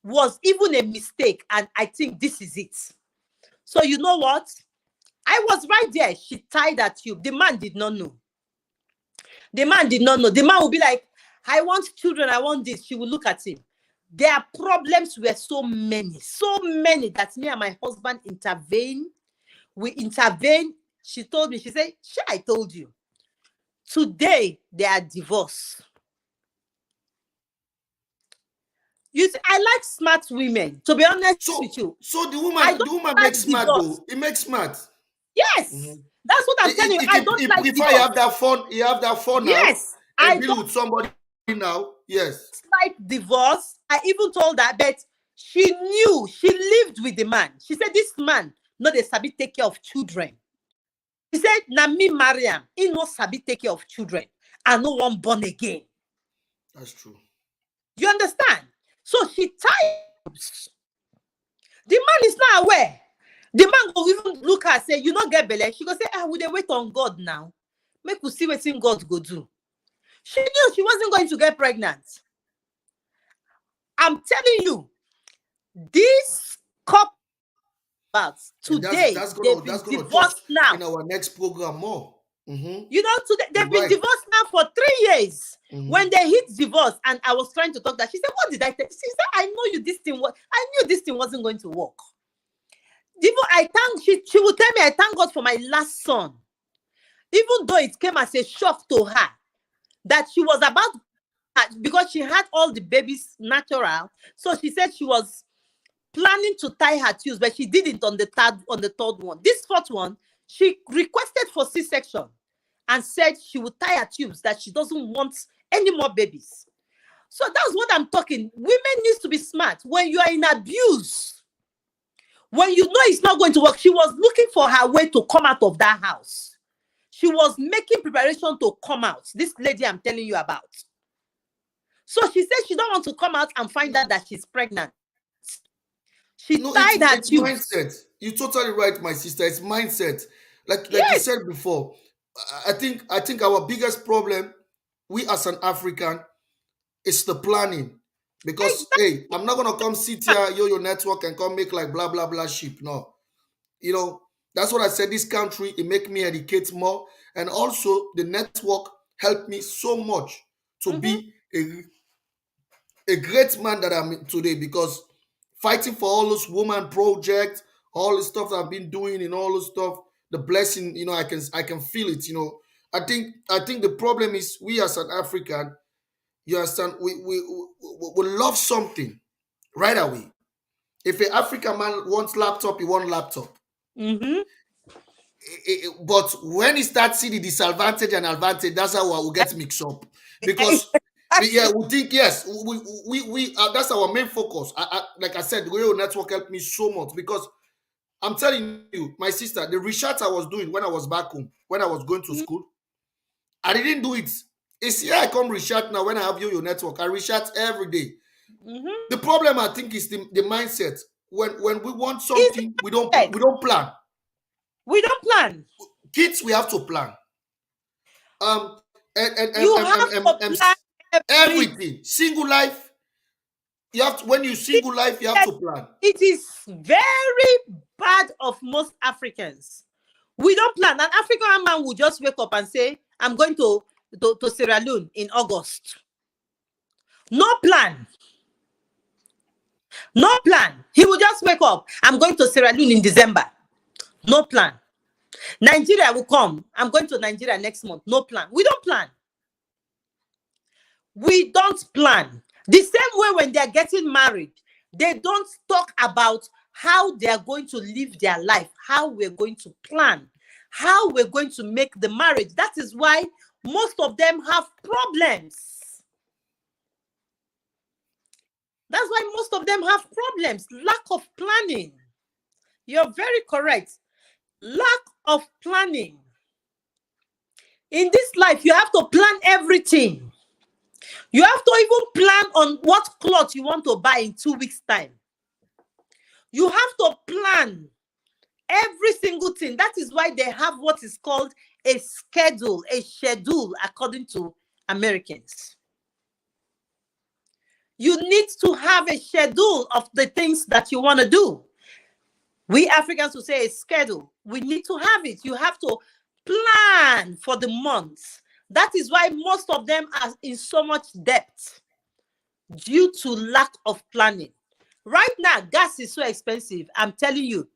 [SPEAKER 2] was even a mistake. And I think this is it. So you know what? I was right there. She tied that tube. The man did not know. The man did not know. The man would be like, I want children. I want this. She would look at him. Their problems were so many that me and my husband intervened. We intervened. She told me, she said, I told you. Today, they are divorced. You see, I like smart women, to be honest with you.
[SPEAKER 1] So
[SPEAKER 2] I
[SPEAKER 1] the
[SPEAKER 2] don't
[SPEAKER 1] woman
[SPEAKER 2] like
[SPEAKER 1] makes smart
[SPEAKER 2] divorce.
[SPEAKER 1] though. It makes smart.
[SPEAKER 2] Yes,
[SPEAKER 1] Mhm.
[SPEAKER 2] that's what I'm telling you. I don't
[SPEAKER 1] He
[SPEAKER 2] like
[SPEAKER 1] prefer you
[SPEAKER 2] divorce.
[SPEAKER 1] have that fun. You have that fun now
[SPEAKER 2] Yes,
[SPEAKER 1] and
[SPEAKER 2] I
[SPEAKER 1] deal
[SPEAKER 2] don't
[SPEAKER 1] with somebody now. Yes,
[SPEAKER 2] like divorce. I even told her, but she knew, she lived with the man. She said, this man, not a sabi take care of children. She said, na me Mariam, he no sabi take care of children. I no one born again.
[SPEAKER 1] that's true.
[SPEAKER 2] You understand? So she tied. The man is not aware. The man will even look at her, say, you not get belly. She go say, we dey wait on God now. Make we see what God go do. She knew she wasn't going to get pregnant. I'm telling you, this couple about
[SPEAKER 1] And
[SPEAKER 2] today, they've been
[SPEAKER 1] that's gonna touch
[SPEAKER 2] divorced now.
[SPEAKER 1] in our next program more. Mm-hmm.
[SPEAKER 2] You know, today
[SPEAKER 1] You're
[SPEAKER 2] they've been
[SPEAKER 1] right.
[SPEAKER 2] divorced now for 3 years.
[SPEAKER 1] Mm-hmm.
[SPEAKER 2] When they hit divorce, and I was trying to talk that, she said, what did I tell? She said, I know you this thing was, I knew this thing wasn't going to work. Even she would tell me, I thank God for my last son. Even though it came as a shock to her that she was about, because she had all the babies natural. So she said she was planning to tie her tubes, but she did it on the third one. This fourth one, she requested for C-section and said she would tie her tubes, that she doesn't want any more babies. So that's what I'm talking. Women needs to be smart. When you are in abuse, when you know it's not going to work, she was looking for her way to come out of that house. She was making preparation to come out. This lady I'm telling you about. So she said she don't want to come out and find out that she's pregnant. She
[SPEAKER 1] No,
[SPEAKER 2] tied her
[SPEAKER 1] it's
[SPEAKER 2] tubes.
[SPEAKER 1] mindset. You're totally right, my sister. It's mindset. Like you
[SPEAKER 2] Yes,
[SPEAKER 1] said before, I think our biggest problem, we as an African, is the planning. Because hey, I'm not gonna come sit here, Yoyo network, and come make like blah blah blah sheep. No, you know, that's what I said. This country, it make me educate more, and also the network helped me so much to
[SPEAKER 2] exactly.
[SPEAKER 1] be a great man that I'm today, because fighting for all those woman projects, all the stuff that I've been doing and all the stuff, the blessing, I can feel it. I think the problem is we as an African, you understand, we love something right away. If an African man wants laptop, he wants laptop.
[SPEAKER 2] Mm-hmm.
[SPEAKER 1] But when he starts seeing the disadvantage and advantage, that's how we will get mixed up. Because yeah, we think yes, that's our main focus. Like I said, the Royal Network helped me so much, because I'm telling you, my sister, the research I was doing when I was back home, when I was going to school, I didn't do it. It's here I come research now when I have your network. I research every day.
[SPEAKER 2] Mm-hmm.
[SPEAKER 1] The problem I think is the mindset. When we want
[SPEAKER 2] It's
[SPEAKER 1] something,
[SPEAKER 2] the
[SPEAKER 1] we don't plan.
[SPEAKER 2] we don't plan.
[SPEAKER 1] Kids, we have to plan. Um
[SPEAKER 2] You have to plan every
[SPEAKER 1] everything. Single life, you have to, when you single life, you have to plan.
[SPEAKER 2] it is very bad of most Africans. We don't plan. An African man will just wake up and say, I'm going to Sierra Leone in August. No plan. No plan. He will just wake up. I'm going to Sierra Leone in December. No plan. Nigeria will come. I'm going to Nigeria next month. No plan. We don't plan. We don't plan. The same way when they're getting married, they don't talk about how they're going to live their life, how we're going to plan, how we're going to make the marriage. That is why most of them have problems. That's why most of them have problems. Lack of planning. You're very correct. Lack of planning. In this life, you have to plan everything. You have to even plan on what clothes you want to buy in 2 weeks' time. You have to plan every single thing. That is why they have what is called a schedule, according to Americans. You need to have a schedule of the things that you want to do. We Africans will say a schedule. We need to have it. You have to plan for the months. That is why most of them are in so much debt due to lack of planning. Right now, gas is so expensive. I'm telling you,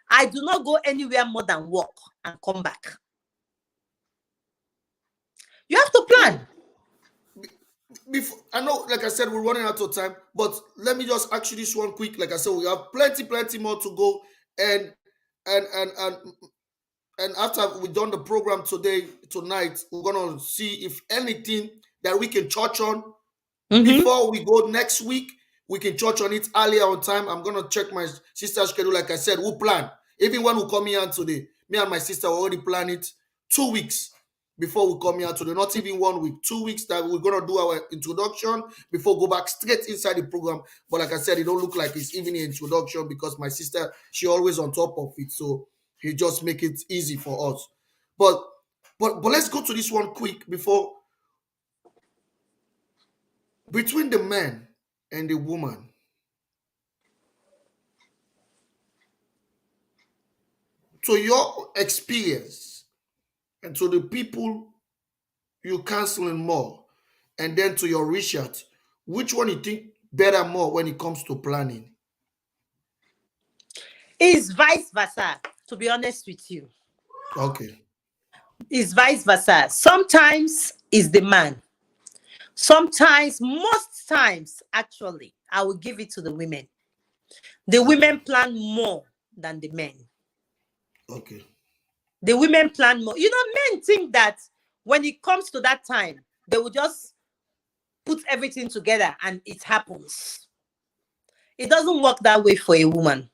[SPEAKER 2] I do not go anywhere more than walk and come back. You have to plan.
[SPEAKER 1] Before, I know, like I said, we're running out of time, but let me just ask you this one quick. Like I said, we have plenty more to go, and and and and and after we've done the program tonight, we're gonna see if anything that we can touch on
[SPEAKER 2] Mm-hmm.
[SPEAKER 1] before we go next week. We can touch on it earlier on time. I'm gonna check my sister's schedule. Like I said, we'll plan. Even when we come here today, me and my sister already plan it 2 weeks before we come here today. Not even 1 week, 2 weeks that we're gonna do our introduction before go back straight inside the program. But like I said, it don't look like it's even an introduction because my sister, she always on top of it. So he just make it easy for us. But but let's go to this one quick before, between the man and the woman, to your experience and to the people you counseling more, and then to your research, which one you think better more when it comes to planning?
[SPEAKER 2] It's vice versa, to be honest with you.
[SPEAKER 1] Okay.
[SPEAKER 2] It's vice versa. Sometimes it's the man. Sometimes, most times, actually, I will give it to the women. The women
[SPEAKER 1] Okay.
[SPEAKER 2] plan more than the men.
[SPEAKER 1] Okay.
[SPEAKER 2] The women plan more. Men think that when it comes to that time, they will just put everything together and it happens. It doesn't work that way for a woman.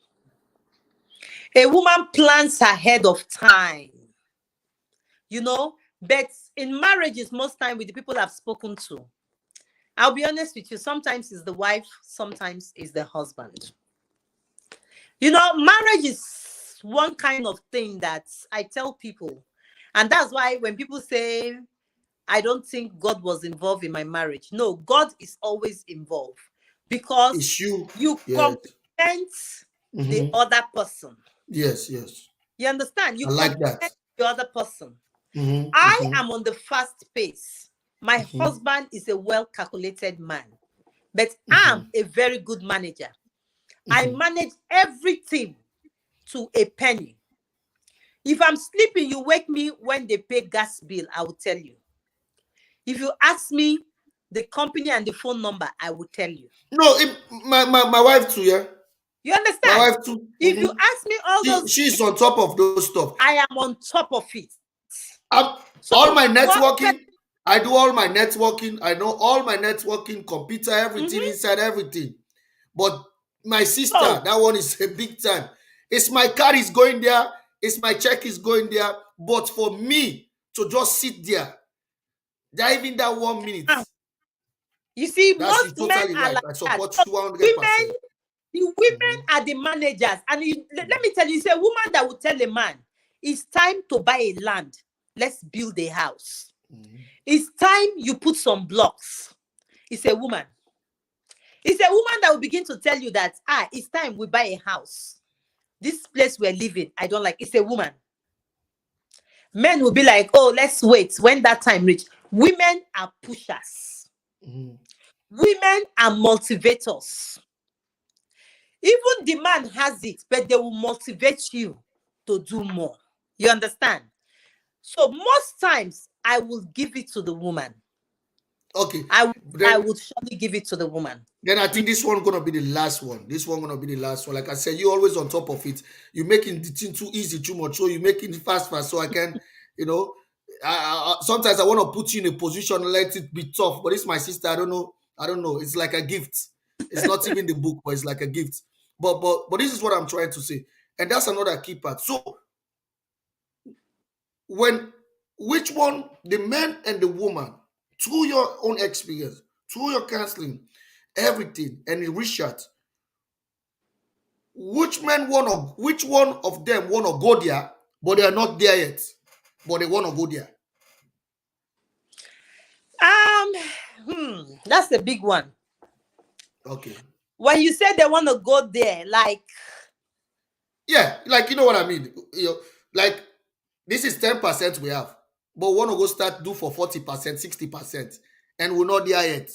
[SPEAKER 2] A woman plans ahead of time, but in marriages, most time with the people I've spoken to, I'll be honest with you, sometimes it's the wife, sometimes it's the husband. Marriage is one kind of thing that I tell people. And that's why when people say, I don't think God was involved in my marriage. No, God is always involved because
[SPEAKER 1] It's you.
[SPEAKER 2] you
[SPEAKER 1] Yes.
[SPEAKER 2] complement the
[SPEAKER 1] Mm-hmm.
[SPEAKER 2] other person.
[SPEAKER 1] Yes, yes.
[SPEAKER 2] You understand? You
[SPEAKER 1] I like that.
[SPEAKER 2] complement the other person.
[SPEAKER 1] Mm-hmm.
[SPEAKER 2] I
[SPEAKER 1] Mm-hmm.
[SPEAKER 2] am on the fast pace. My
[SPEAKER 1] Mm-hmm.
[SPEAKER 2] husband is a well-calculated man, but
[SPEAKER 1] Mm-hmm.
[SPEAKER 2] I'm a very good manager. I
[SPEAKER 1] Mm-hmm.
[SPEAKER 2] manage everything to a penny. If I'm sleeping, you wake me when they pay gas bill, I will tell you. If you ask me the company and the phone number, I will tell you.
[SPEAKER 1] No, my wife too, yeah.
[SPEAKER 2] You
[SPEAKER 1] My
[SPEAKER 2] understand?
[SPEAKER 1] wife too.
[SPEAKER 2] If you
[SPEAKER 1] Mm-hmm.
[SPEAKER 2] ask me all those,
[SPEAKER 1] She's on top of those stuff.
[SPEAKER 2] I am on top of it.
[SPEAKER 1] I'm,
[SPEAKER 2] So
[SPEAKER 1] all my
[SPEAKER 2] what?
[SPEAKER 1] networking, I do all my networking. I know all my networking, computer, everything
[SPEAKER 2] Mhm.
[SPEAKER 1] inside everything. But my sister,
[SPEAKER 2] So
[SPEAKER 1] that one is a big time. It's my card is going there. It's my check is going there. But for me to just sit there, that even that 1 minute,
[SPEAKER 2] ah, you see,
[SPEAKER 1] that's you
[SPEAKER 2] most men
[SPEAKER 1] totally
[SPEAKER 2] are
[SPEAKER 1] right.
[SPEAKER 2] like
[SPEAKER 1] I
[SPEAKER 2] that.
[SPEAKER 1] support
[SPEAKER 2] So
[SPEAKER 1] you 100%.
[SPEAKER 2] the women
[SPEAKER 1] Mhm,
[SPEAKER 2] are the managers. And let
[SPEAKER 1] mhm,
[SPEAKER 2] me tell you, it's a woman that will tell a man, it's time to buy a land. Let's build a house.
[SPEAKER 1] mhm.
[SPEAKER 2] It's time you put some blocks. It's a woman. It's a woman that will begin to tell you that, it's time we buy a house. This place we're living, I don't like. It's a woman. Men will be like, oh, let's wait when that time reach. Women are pushers.
[SPEAKER 1] Mhm.
[SPEAKER 2] Women are motivators. Even the man has it, but they will motivate you to do more. You understand? So most times I will give it to the woman.
[SPEAKER 1] Okay.
[SPEAKER 2] I would, I
[SPEAKER 1] Then
[SPEAKER 2] would surely give it to the woman.
[SPEAKER 1] I think this one gonna be the last one. This one gonna be the last one. Like I said, you always on top of it. You making the thing too easy, too much. So you making it fast. So I can, you know. sometimes I want to put you in a position and let it be tough. But it's my sister. I don't know. I don't know. It's like a gift. It's not even the book, but it's like a gift. But this is what I'm trying to say, and that's another key part. So when which one, the man and the woman, through your own experience, through your counseling, everything, and the research, which one of them wanna go there, but they are not there yet, but they wanna go there.
[SPEAKER 2] That's a big one.
[SPEAKER 1] Okay.
[SPEAKER 2] When you say they want to go there, like,
[SPEAKER 1] Yeah, like you know what I mean. Like this is 10% we have, but we want to go start do for 40%, 60%, and we're not there yet.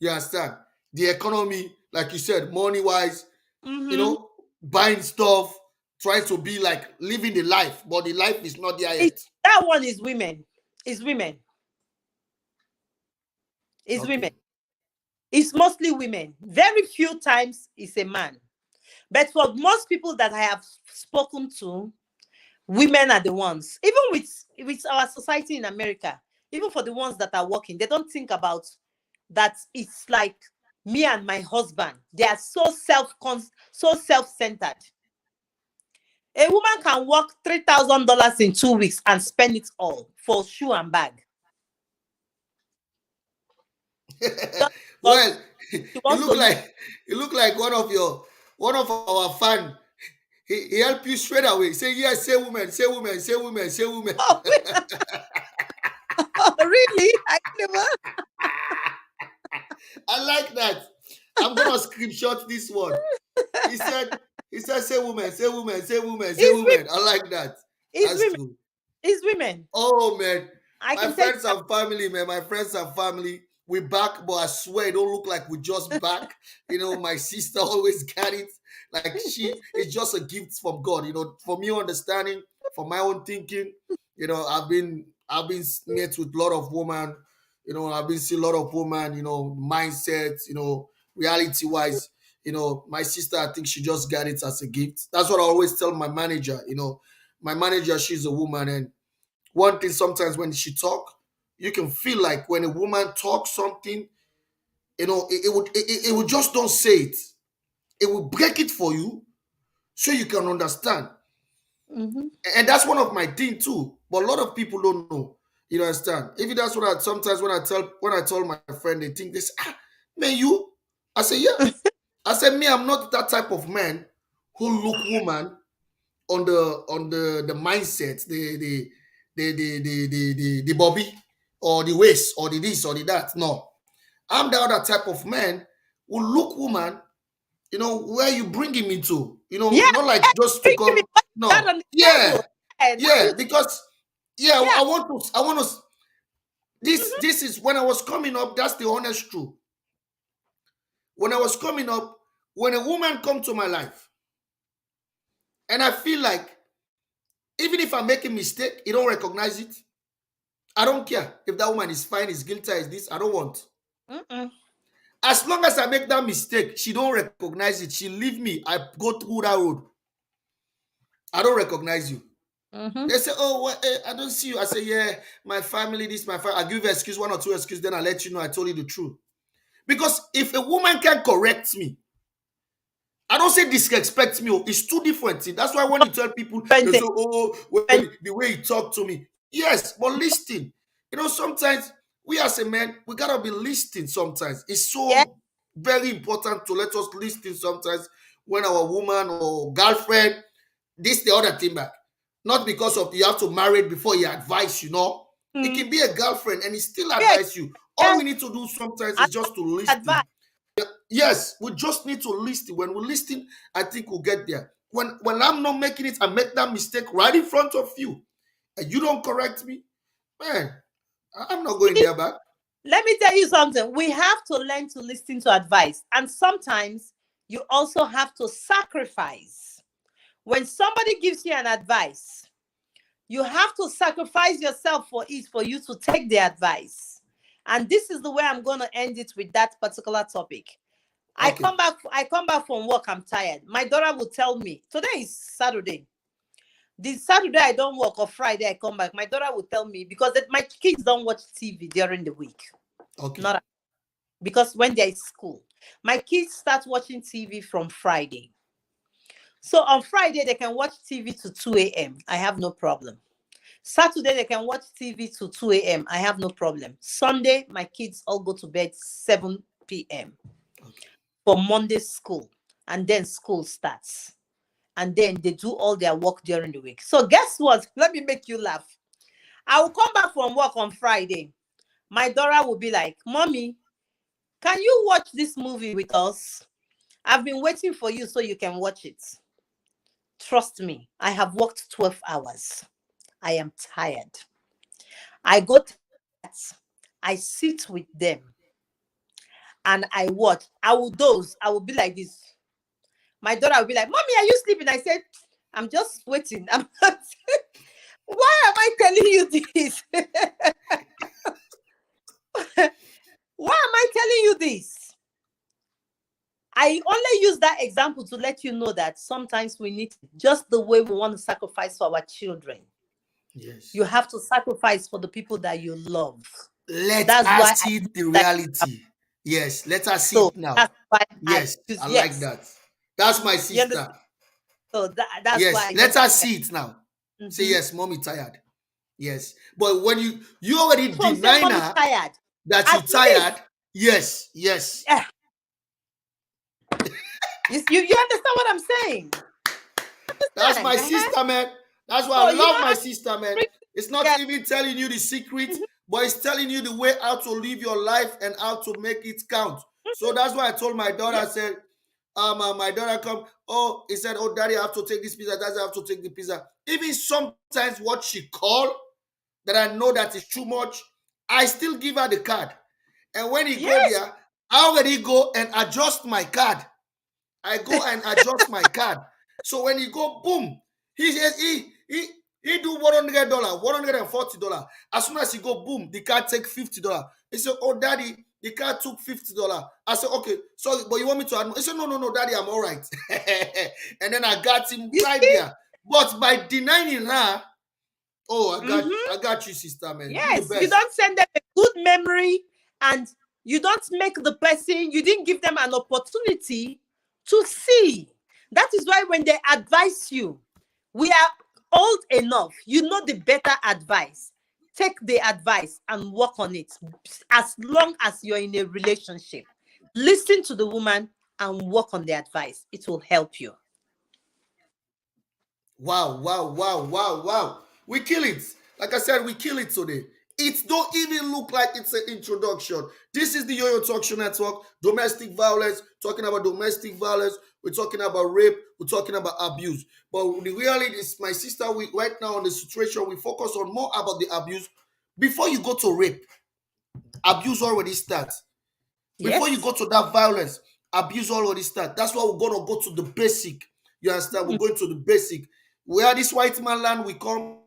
[SPEAKER 1] You understand? The economy, like you said, money wise,
[SPEAKER 2] mm-hmm,
[SPEAKER 1] buying stuff, trying to be like living the life, but the life is not there
[SPEAKER 2] it,
[SPEAKER 1] yet.
[SPEAKER 2] that one is women. Is women. Is women.
[SPEAKER 1] Okay.
[SPEAKER 2] It's mostly women. Very few times is a man. But for most people that I have spoken to, women are the ones. Even with our society in America, even for the ones that are working, they don't think about that. It's like me and my husband. They are so self-centered. A woman can work $3,000 in 2 weeks and spend it all for shoe and bag. Just because
[SPEAKER 1] Well,
[SPEAKER 2] she wants to live.
[SPEAKER 1] you look like one of our fan. He helped you straight away. Say yes, say woman, say woman, say woman, say woman.
[SPEAKER 2] Oh, really? I never.
[SPEAKER 1] I like that. I'm gonna screenshot this one. He said, say woman, say woman, say woman, say
[SPEAKER 2] It's women.
[SPEAKER 1] woman. I like that.
[SPEAKER 2] It's
[SPEAKER 1] That's
[SPEAKER 2] women.
[SPEAKER 1] true.
[SPEAKER 2] It's women.
[SPEAKER 1] Oh man,
[SPEAKER 2] I
[SPEAKER 1] my
[SPEAKER 2] can tell you
[SPEAKER 1] friends
[SPEAKER 2] that.
[SPEAKER 1] and family, man. My friends and family, we back, but I swear it don't look like we just back. My sister always got it. Like it's just a gift from God. For me understanding, for my own thinking. I've been met with a lot of women. I've been seeing a lot of women. Mindsets. Reality wise. My sister, I think she just got it as a gift. That's what I always tell my manager. My manager, she's a woman, and one thing sometimes when she talk, you can feel like when a woman talks something, it would just don't say it. It will break it for you so you can understand.
[SPEAKER 2] Mhm.
[SPEAKER 1] And that's one of my thing too. But a lot of people don't know. You understand? Even that's what I sometimes when I tell my friend, they think this, man, you. I say, yeah. I said, me, I'm not that type of man who look woman on the mindset, the bobby or the waist or the this or the that. No, I'm the other type of man who look woman. Where you bringing me to.
[SPEAKER 2] Yeah,
[SPEAKER 1] Not like just to
[SPEAKER 2] bringing me
[SPEAKER 1] come.
[SPEAKER 2] that
[SPEAKER 1] No,
[SPEAKER 2] on the table.
[SPEAKER 1] yeah,
[SPEAKER 2] Yeah, now
[SPEAKER 1] yeah,
[SPEAKER 2] you talk.
[SPEAKER 1] because yeah,
[SPEAKER 2] Yeah.
[SPEAKER 1] I want to. This
[SPEAKER 2] Mhm.
[SPEAKER 1] this is when I was coming up. That's the honest truth. When I was coming up, when a woman come to my life, and I feel like even if I make a mistake, you don't recognize it. I don't care if that woman is fine, is guilty, is this. I don't want.
[SPEAKER 2] Mm-mm.
[SPEAKER 1] As long as I make that mistake, she don't recognize it. She leave me. I go through that road. I don't recognize you.
[SPEAKER 2] Mhm.
[SPEAKER 1] They say, "Oh, well, I don't see you." I say, "Yeah, my family, this, my family." I give you excuse, one or two excuses, then I let you know I told you the truth. Because if a woman can correct me, I don't say disrespect me. It's two different things. That's why when you tell people, they say,
[SPEAKER 2] Pente-
[SPEAKER 1] "Oh, well,
[SPEAKER 2] pen-
[SPEAKER 1] the way you talk to me." Yes, but listen. Sometimes we as a man, we gotta be listening. Sometimes it's
[SPEAKER 2] Yeah.
[SPEAKER 1] so very important to let us listen. Sometimes when our woman or girlfriend, this the other thing back. Not because of you have to marry it before you advise. It
[SPEAKER 2] Mm.
[SPEAKER 1] can be a girlfriend and he still
[SPEAKER 2] Yeah.
[SPEAKER 1] advise you. All
[SPEAKER 2] Yeah.
[SPEAKER 1] we need to do sometimes
[SPEAKER 2] I
[SPEAKER 1] is just to listen.
[SPEAKER 2] advise.
[SPEAKER 1] Yes, we just need to listen. When we listen, I think we'll get there. When I'm not making it, I make that mistake right in front of you, and you don't correct me, man. I'm not going there back.
[SPEAKER 2] Let me tell you something. We have to learn to listen to advice. And sometimes you also have to sacrifice. When somebody gives you an advice, you have to sacrifice yourself for it for you to take the advice. And this is the way I'm going to end it with that particular topic.
[SPEAKER 1] Okay.
[SPEAKER 2] I come back from work, I'm tired. My daughter will tell me, today is Saturday. The Saturday I don't work or Friday I come back, my daughter will tell me because my kids don't watch TV during the week.
[SPEAKER 1] Okay.
[SPEAKER 2] Not because when they're in school, my kids start watching TV from Friday. So on Friday they can watch TV to 2 a.m. I have no problem. Saturday they can watch TV to 2 a.m. I have no problem. Sunday my kids all go to bed 7 p.m.
[SPEAKER 1] Okay.
[SPEAKER 2] for Monday school, and then school starts. And then they do all their work during the week. So guess what? Let me make you laugh. I will come back from work on Friday. My daughter will be like, Mommy, can you watch this movie with us? I've been waiting for you so you can watch it. Trust me, I have worked 12 hours. I am tired. I go to that. I sit with them and I watch. I will doze. I will be like this. My daughter will be like, Mommy, are you sleeping? I said, I'm just waiting. I'm not. Why am I telling you this? Why am I telling you this? I only use that example to let you know that sometimes we need just the way we want to sacrifice for our children.
[SPEAKER 1] Yes.
[SPEAKER 2] You have to sacrifice for the people that you love.
[SPEAKER 1] Let
[SPEAKER 2] That's
[SPEAKER 1] us
[SPEAKER 2] why I
[SPEAKER 1] see
[SPEAKER 2] use
[SPEAKER 1] the
[SPEAKER 2] that example.
[SPEAKER 1] reality. Yes, let us see
[SPEAKER 2] So
[SPEAKER 1] it now.
[SPEAKER 2] that's why I
[SPEAKER 1] Yes,
[SPEAKER 2] use,
[SPEAKER 1] I like
[SPEAKER 2] yes.
[SPEAKER 1] that. That's my
[SPEAKER 2] You
[SPEAKER 1] sister.
[SPEAKER 2] understand? So that's why
[SPEAKER 1] Yes,
[SPEAKER 2] I
[SPEAKER 1] let
[SPEAKER 2] use
[SPEAKER 1] us
[SPEAKER 2] that.
[SPEAKER 1] see it now. Say
[SPEAKER 2] Mm-hmm.
[SPEAKER 1] yes, mommy tired. Yes, but when you already
[SPEAKER 2] From saying
[SPEAKER 1] denying
[SPEAKER 2] mommy
[SPEAKER 1] her
[SPEAKER 2] tired.
[SPEAKER 1] that you
[SPEAKER 2] At
[SPEAKER 1] tired.
[SPEAKER 2] least,
[SPEAKER 1] Yes, yes.
[SPEAKER 2] eh, you understand what I'm saying?
[SPEAKER 1] That's my
[SPEAKER 2] Understand? Uh-huh.
[SPEAKER 1] sister, man. That's why
[SPEAKER 2] So
[SPEAKER 1] I
[SPEAKER 2] you
[SPEAKER 1] love
[SPEAKER 2] don't
[SPEAKER 1] my
[SPEAKER 2] have
[SPEAKER 1] sister, man.
[SPEAKER 2] to
[SPEAKER 1] It's not
[SPEAKER 2] get.
[SPEAKER 1] even telling you the secret,
[SPEAKER 2] Mhm.
[SPEAKER 1] but it's telling you the way how to live your life and how to make it count. So that's why I told my daughter,
[SPEAKER 2] Yeah.
[SPEAKER 1] I said, my daughter come, oh, he said, oh, daddy, I have to take this pizza, daddy, I have to take the pizza. Even sometimes what she call that I know that is too much, I still give her the card. And when he go
[SPEAKER 2] Yes.
[SPEAKER 1] there, I already go and adjust my card. I go and adjust my card. So when he go, boom, he says he do $100, $140. As soon as he go, boom, the card take $50. He said, oh daddy, the card took $50. I said, okay, sorry, but you want me to add more? He said, no, no, no, daddy, I'm all right. And then I got him
[SPEAKER 2] You
[SPEAKER 1] right
[SPEAKER 2] see?
[SPEAKER 1] there. But by denying her, oh,
[SPEAKER 2] Mm-hmm.
[SPEAKER 1] I got you, sister, man. You the
[SPEAKER 2] Yes. You
[SPEAKER 1] best.
[SPEAKER 2] don't send them a good memory, and you don't make the person. You didn't give them an opportunity to see. That is why when they advise you, we are old enough. You know the better advice. Take the advice and work on it. As long as you're in a relationship, listen to the woman and work on the advice. It will help you.
[SPEAKER 1] Wow, wow, wow, wow, wow. We kill it. Like I said, we kill it today. It don't even look like it's an introduction. This is the Yo-Yo Talk Show Network. Domestic violence, talking about domestic violence. We're talking about rape. We're talking about abuse. But the reality is, my sister, we right now on the situation, we focus on more about the abuse. Before you go to rape, abuse already starts. Before you
[SPEAKER 2] Yes.
[SPEAKER 1] go to that violence, abuse already start. That's why we're gonna go to the basic. You understand? We're
[SPEAKER 2] Mm,
[SPEAKER 1] going to the basic. Where this white man land we come,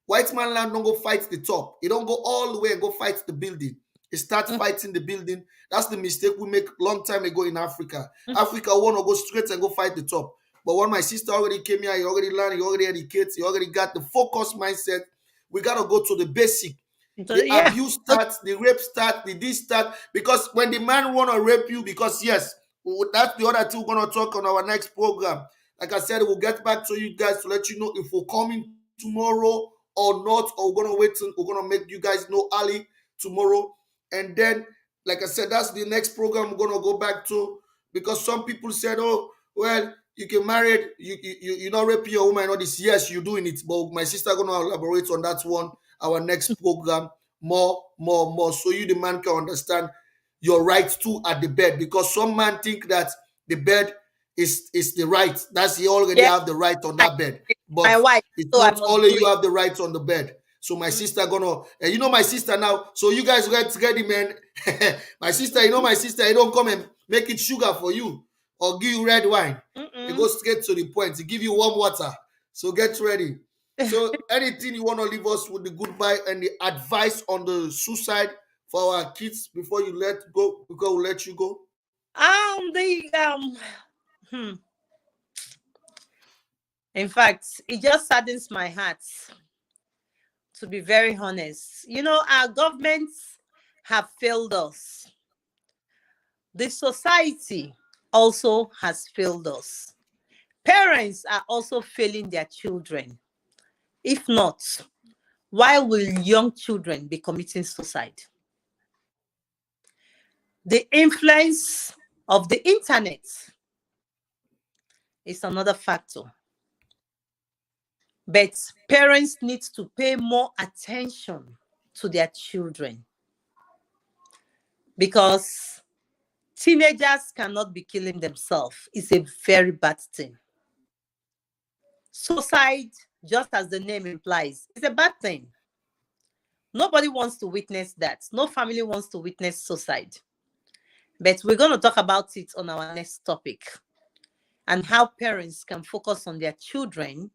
[SPEAKER 1] white man land don't go fight the top. He don't go all the way and go fight the building. He start
[SPEAKER 2] mm,
[SPEAKER 1] fighting the building. That's the mistake we make long time ago in Africa.
[SPEAKER 2] mm.
[SPEAKER 1] Africa wanna go straight and go fight the top. But when my sister already came here, he already learned, he already educated, he already got the focus mindset. We gotta go to the basic.
[SPEAKER 2] So,
[SPEAKER 1] The
[SPEAKER 2] yeah.
[SPEAKER 1] abuse starts, the rape starts, the this start. Because when the man wanna rape you, because yes, that's the other two we're gonna talk on our next program. Like I said, we'll get back to you guys to let you know if we're coming tomorrow or not, or we're gonna wait till we're gonna make you guys know early tomorrow. And then, like I said, that's the next program we're gonna go back to because some people said, oh, well, you can marry it, you not rape your woman, all this. Yes, you're doing it, but my sister gonna elaborate on that one our next program more so you the man can understand your right too at the bed because some man think that the bed is the right, that's he already
[SPEAKER 2] Yeah.
[SPEAKER 1] have the right on
[SPEAKER 2] I
[SPEAKER 1] that bed,
[SPEAKER 2] agree with
[SPEAKER 1] but
[SPEAKER 2] my wife,
[SPEAKER 1] it's
[SPEAKER 2] so I
[SPEAKER 1] not
[SPEAKER 2] must
[SPEAKER 1] only
[SPEAKER 2] do
[SPEAKER 1] you
[SPEAKER 2] it.
[SPEAKER 1] have the right on the bed. So my
[SPEAKER 2] Mm,
[SPEAKER 1] sister gonna, and you know my sister now, so you guys get ready, man. My sister, you know my sister, he don't come and make it sugar for you or give you red wine. It
[SPEAKER 2] mm-mm.
[SPEAKER 1] goes straight to the point. He give you warm water. So get ready. So anything you want to leave us with the goodbye and the advice on the suicide for our kids before you let go, because we'll let you go.
[SPEAKER 2] The hmm, In fact, it just saddens my heart, to be very honest. Our governments have failed us. The society also has failed us. Parents are also failing their children. If not, why will young children be committing suicide? The influence of the internet is another factor. But parents need to pay more attention to their children, because teenagers cannot be killing themselves. It's a very bad thing. Suicide, just as the name implies, is a bad thing. Nobody wants to witness that. No family wants to witness suicide. But we're going to talk about it on our next topic, and how parents can focus on their children.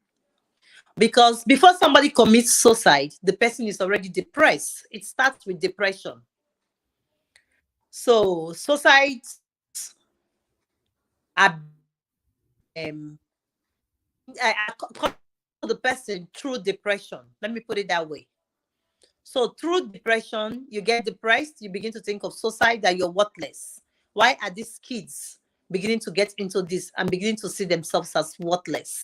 [SPEAKER 2] Because before somebody commits suicide, the person is already depressed. It starts with depression. So suicides are coming to the person through depression. Let me put it that way. So through depression, you get depressed, you begin to think of suicide, that you're worthless. Why are these kids beginning to get into this and beginning to see themselves as worthless?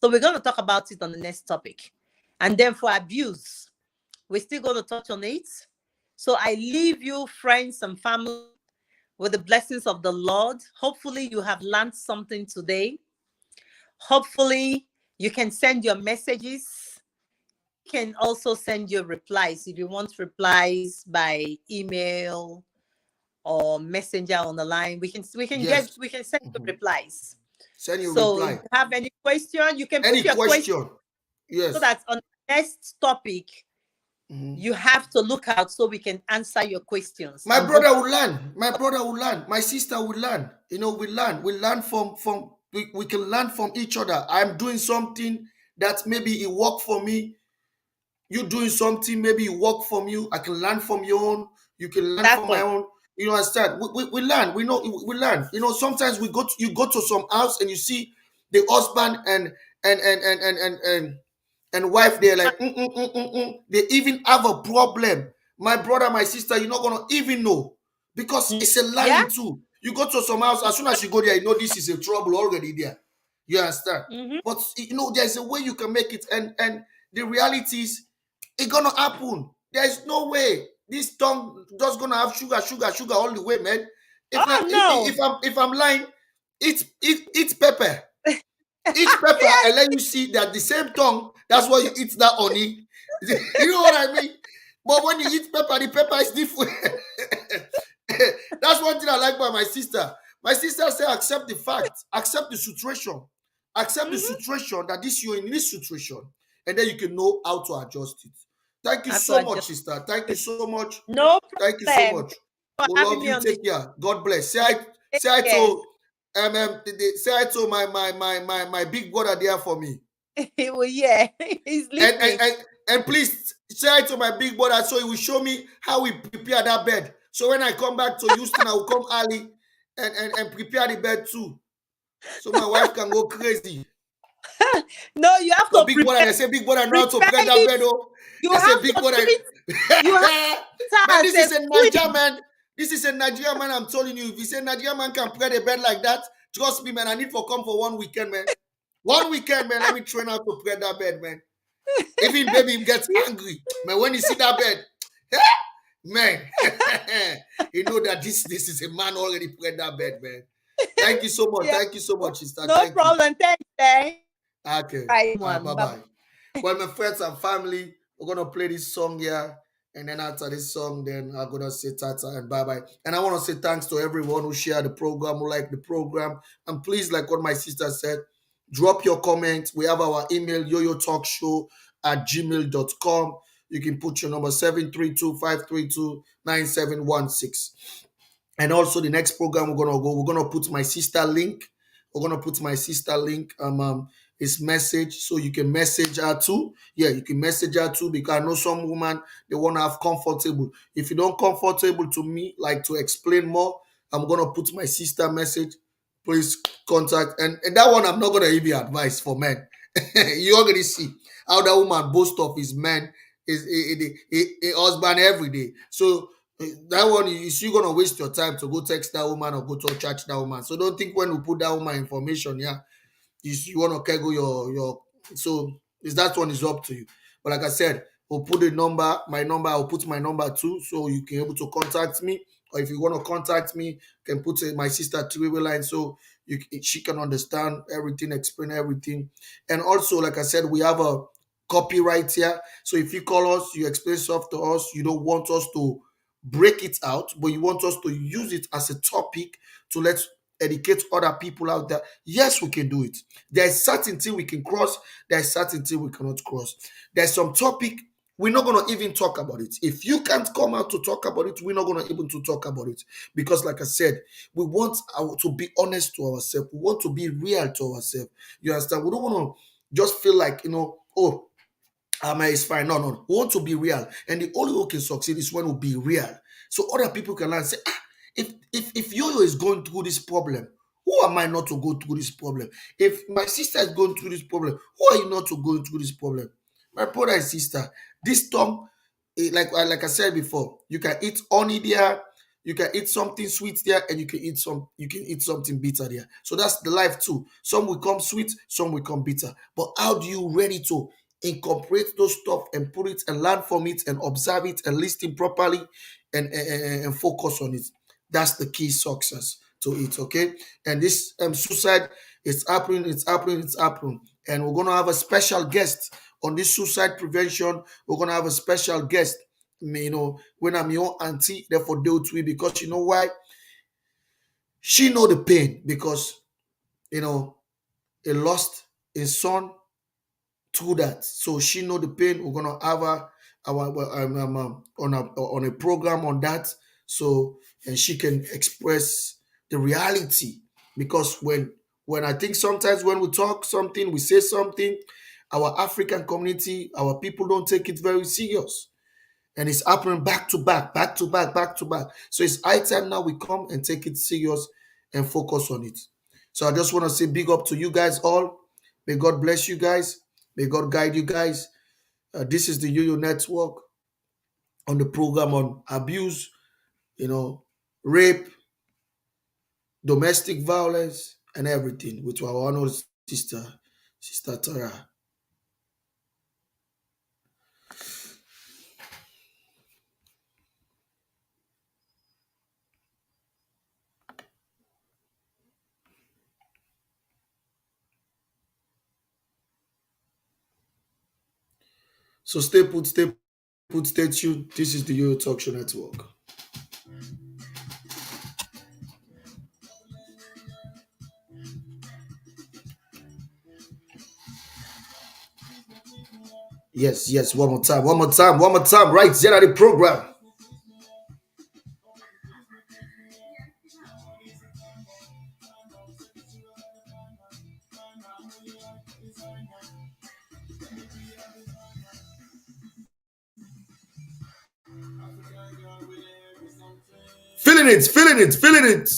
[SPEAKER 2] So we're going to talk about it on the next topic. And then for abuse, we're still going to touch on it. So I leave you, friends and family, with the blessings of the Lord. Hopefully you have learned something today. Hopefully you can send your messages. You can also send your replies if you want replies by email or messenger on the line.
[SPEAKER 1] Yes.
[SPEAKER 2] We can send you
[SPEAKER 1] Mhm.
[SPEAKER 2] replies.
[SPEAKER 1] Send your
[SPEAKER 2] So if
[SPEAKER 1] reply.
[SPEAKER 2] you have any question, you can put
[SPEAKER 1] Any
[SPEAKER 2] your question,
[SPEAKER 1] question?
[SPEAKER 2] so
[SPEAKER 1] Yes.
[SPEAKER 2] that on the next topic
[SPEAKER 1] Mhm.
[SPEAKER 2] you have to look out, so we can answer your questions
[SPEAKER 1] My
[SPEAKER 2] and hope.
[SPEAKER 1] brother will learn. My brother will learn. My sister will learn. We learn. We learn from we can learn from each other. I'm doing something that maybe it worked for me. You doing something, maybe it worked from you. I can learn from your own. You can learn from my
[SPEAKER 2] Exactly.
[SPEAKER 1] own. Understand? We learn. We know we learn. Sometimes you go to some house and you see the husband and wife, they're like, they even have a problem. My brother, my sister, you're not gonna even know, because it's a
[SPEAKER 2] Yeah.
[SPEAKER 1] learning too. You go to some house, as soon as you go there, you know this is a trouble already there. You understand?
[SPEAKER 2] Mm-hmm.
[SPEAKER 1] But there's a way you can make it, and the reality is, it's gonna happen. There's no way this tongue just gonna have sugar, sugar, sugar all the way, man. If
[SPEAKER 2] Oh
[SPEAKER 1] not,
[SPEAKER 2] no.
[SPEAKER 1] if I'm lying, eat pepper. Eat pepper and let you see that the same tongue, that's why you eat that honey. You know what I mean? But when you eat pepper, the pepper is different. That's one thing I like about my sister. My sister said, accept the fact, accept the situation, accept the
[SPEAKER 2] Mm-hmm.
[SPEAKER 1] situation that you're in this situation, and then you can know how to adjust it. Thank you
[SPEAKER 2] That's
[SPEAKER 1] so
[SPEAKER 2] what I
[SPEAKER 1] much,
[SPEAKER 2] just.
[SPEAKER 1] sister. Thank you so much.
[SPEAKER 2] No
[SPEAKER 1] Thank you so
[SPEAKER 2] problem.
[SPEAKER 1] much.
[SPEAKER 2] For
[SPEAKER 1] We
[SPEAKER 2] having
[SPEAKER 1] love
[SPEAKER 2] me
[SPEAKER 1] you.
[SPEAKER 2] on the
[SPEAKER 1] Take care. God bless.
[SPEAKER 2] yeah, take
[SPEAKER 1] Say hi
[SPEAKER 2] care.
[SPEAKER 1] to say hi to my big brother there for me.
[SPEAKER 2] Well, yeah, he's
[SPEAKER 1] And and,
[SPEAKER 2] listening.
[SPEAKER 1] and and please say hi to my big brother so he will show me how we prepare that bed. So when I come back to Houston, I will come early and prepare the bed too. So my wife can go crazy.
[SPEAKER 2] No, you have
[SPEAKER 1] Because
[SPEAKER 2] to
[SPEAKER 1] big brother,
[SPEAKER 2] prepare
[SPEAKER 1] they say big brother know how to
[SPEAKER 2] prepare
[SPEAKER 1] prepare that bed.
[SPEAKER 2] it.
[SPEAKER 1] Oh,
[SPEAKER 2] You
[SPEAKER 1] they say
[SPEAKER 2] have
[SPEAKER 1] big
[SPEAKER 2] to
[SPEAKER 1] brother.
[SPEAKER 2] treat. You have to treat
[SPEAKER 1] Man,
[SPEAKER 2] her
[SPEAKER 1] this
[SPEAKER 2] as a
[SPEAKER 1] is a Nigerian
[SPEAKER 2] queen.
[SPEAKER 1] man. This is a Nigerian man. I'm telling you, if he say Nigerian man can prepare the bed like that, trust me, man. I need for come for 1 weekend, man. 1 weekend, man. Let me train how to prepare that bed, man. Even baby gets angry, man. When you see that bed, man, you know that this is a man already prepared that bed, man. Thank you so much.
[SPEAKER 2] Yeah.
[SPEAKER 1] Thank you so much, sister.
[SPEAKER 2] No
[SPEAKER 1] Thank you.
[SPEAKER 2] problem. Thanks, eh?
[SPEAKER 1] Okay.
[SPEAKER 2] Right
[SPEAKER 1] Bye
[SPEAKER 2] one. Bye.
[SPEAKER 1] bye. Well, my friends and family, we're gonna play this song here. And then after this song, then I'm gonna say tata and bye bye. And I want to say thanks to everyone who shared the program, who liked the program. And please, like what my sister said, drop your comments. We have our email, yoyotalkshow@gmail.com. You can put your number 732-532-9716. And also the next program we're gonna put my sister link. We're gonna put my sister link his message, so you can message her too. Yeah, you can message her too, because I know some woman, they want to have comfortable. If you don't comfortable to me, like to explain more, I'm gonna put my sister message. Please contact, and that one I'm not gonna give you advice for men. You already see how that woman boast of his man, his husband every day. So that one is you gonna waste your time to go text that woman or go to church that woman. So don't think when we put that woman information, yeah, you want to kegel your so is that one is up to you. But like I said, we'll put the number, my number, I'll put my number too, so you can able to contact me. Or if you want to contact me, you can put my sister three-way line so she can understand everything, explain everything. And also, like I said, we have a copyright here. So if you call us, you explain stuff to us, you don't want us to break it out, but you want us to use it as a topic to let educate other people out there. Yes, we can do it. There's certain thing we can cross, there's certain thing we cannot cross. There's some topic we're not gonna even talk about it. If you can't come out to talk about it, we're not gonna even to talk about it. Because like I said, we want to be honest to ourselves. We want to be real to ourselves. You understand? We don't want to just feel like, oh, it's fine. No, no, no. We want to be real. And the only way we can succeed is when we be real. So other people can learn and say, if Yoyo is going through this problem, who am I not to go through this problem? If my sister is going through this problem, who are you not to go through this problem? My brother and sister, this tongue, like I said before, you can eat honey there, you can eat something sweet there, and you can eat something bitter there. So that's the life too. Some will come sweet, some will come bitter. But how do you ready to incorporate those stuff and put it and learn from it and observe it and listen properly and focus on it? That's the key success to it. Okay. And this suicide is happening, it's happening, it's happening. And we're gonna have a special guest on this suicide prevention. We're gonna have a special guest. When I'm your auntie, therefore deal with me, because you know why? She know the pain, because he lost his son through that. So she know the pain. We're gonna have her on a program on that, so and she can express the reality. Because when I think sometimes when we talk something, we say something, our African community, our people don't take it very serious, and it's happening back to back, back to back, back to back. So it's high time now we come and take it serious and focus on it. So I just want to say big up to you guys all. May God bless you guys. May God guide you guys. This is the Yoyo Network on the program on abuse, rape, domestic violence, and everything with our honored Sister Tara. So stay put, stay tuned. This is the Yoyo Talk Show Network. Yes, yes, one more time, one more time, one more time, right there at the program. Feeling it, feeling it, feeling it.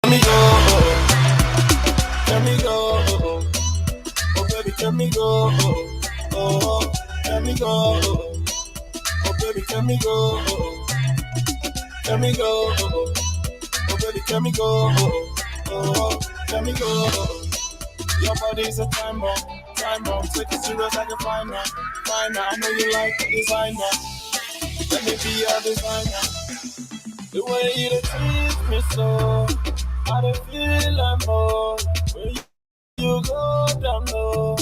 [SPEAKER 3] Let me go, let me go, oh baby, let me go, oh, let me go, oh baby, let me go, let me go, oh baby, let me go, oh, let me go. Your body's a time bomb, take it serious like a finer. I know you like the designer, let me be your designer. The way you treat me so, I don't feel I'm more. When you go down low,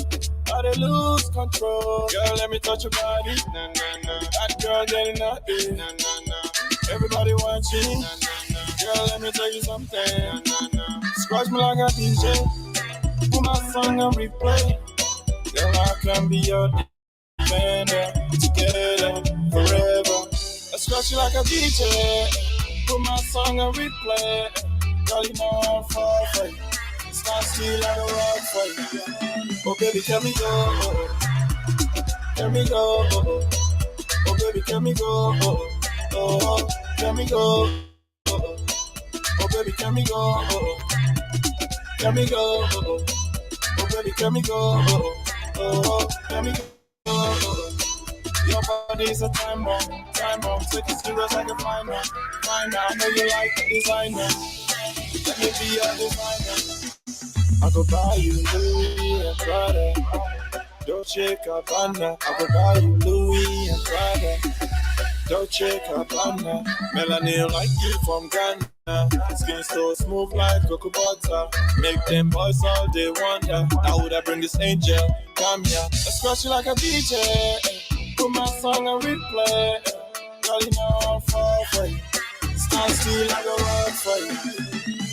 [SPEAKER 3] I don't lose control. Girl, let me touch your body. Nah, nah, nah. That girl getting naughty. Nah, nah, nah. Everybody watching. Nah, nah, nah. Girl, let me tell you something. Nah, nah, nah. Scratch me like a DJ. Put my song and replay. Girl, I can be your defender. Together forever. I scratch you like a DJ. Put my song and replay. Girl, you know I'm far for you. Stand still like a rock for you. Oh baby, can we go? Can we go? Oh baby, can we go? Oh, can we go? Oh baby, can we go? Can we go? Oh baby, can we go? Oh, can we go? Your body's a time bomb, time bomb. Take it serious like a fine man, fine man. I know you like the designer. Let me be your designer. I go buy you Louis and Prada, Dolce Gabbana. I go buy you Louis and Prada, Dolce Gabbana. Melanin like you from Ghana. Skin so smooth like cocoa butter. Make them boys all day wonder. How would I bring this angel? Come here, let's scratch you like a DJ. Put my song and replay. Girl, you know I'm far for you. Stand still like a rock for you.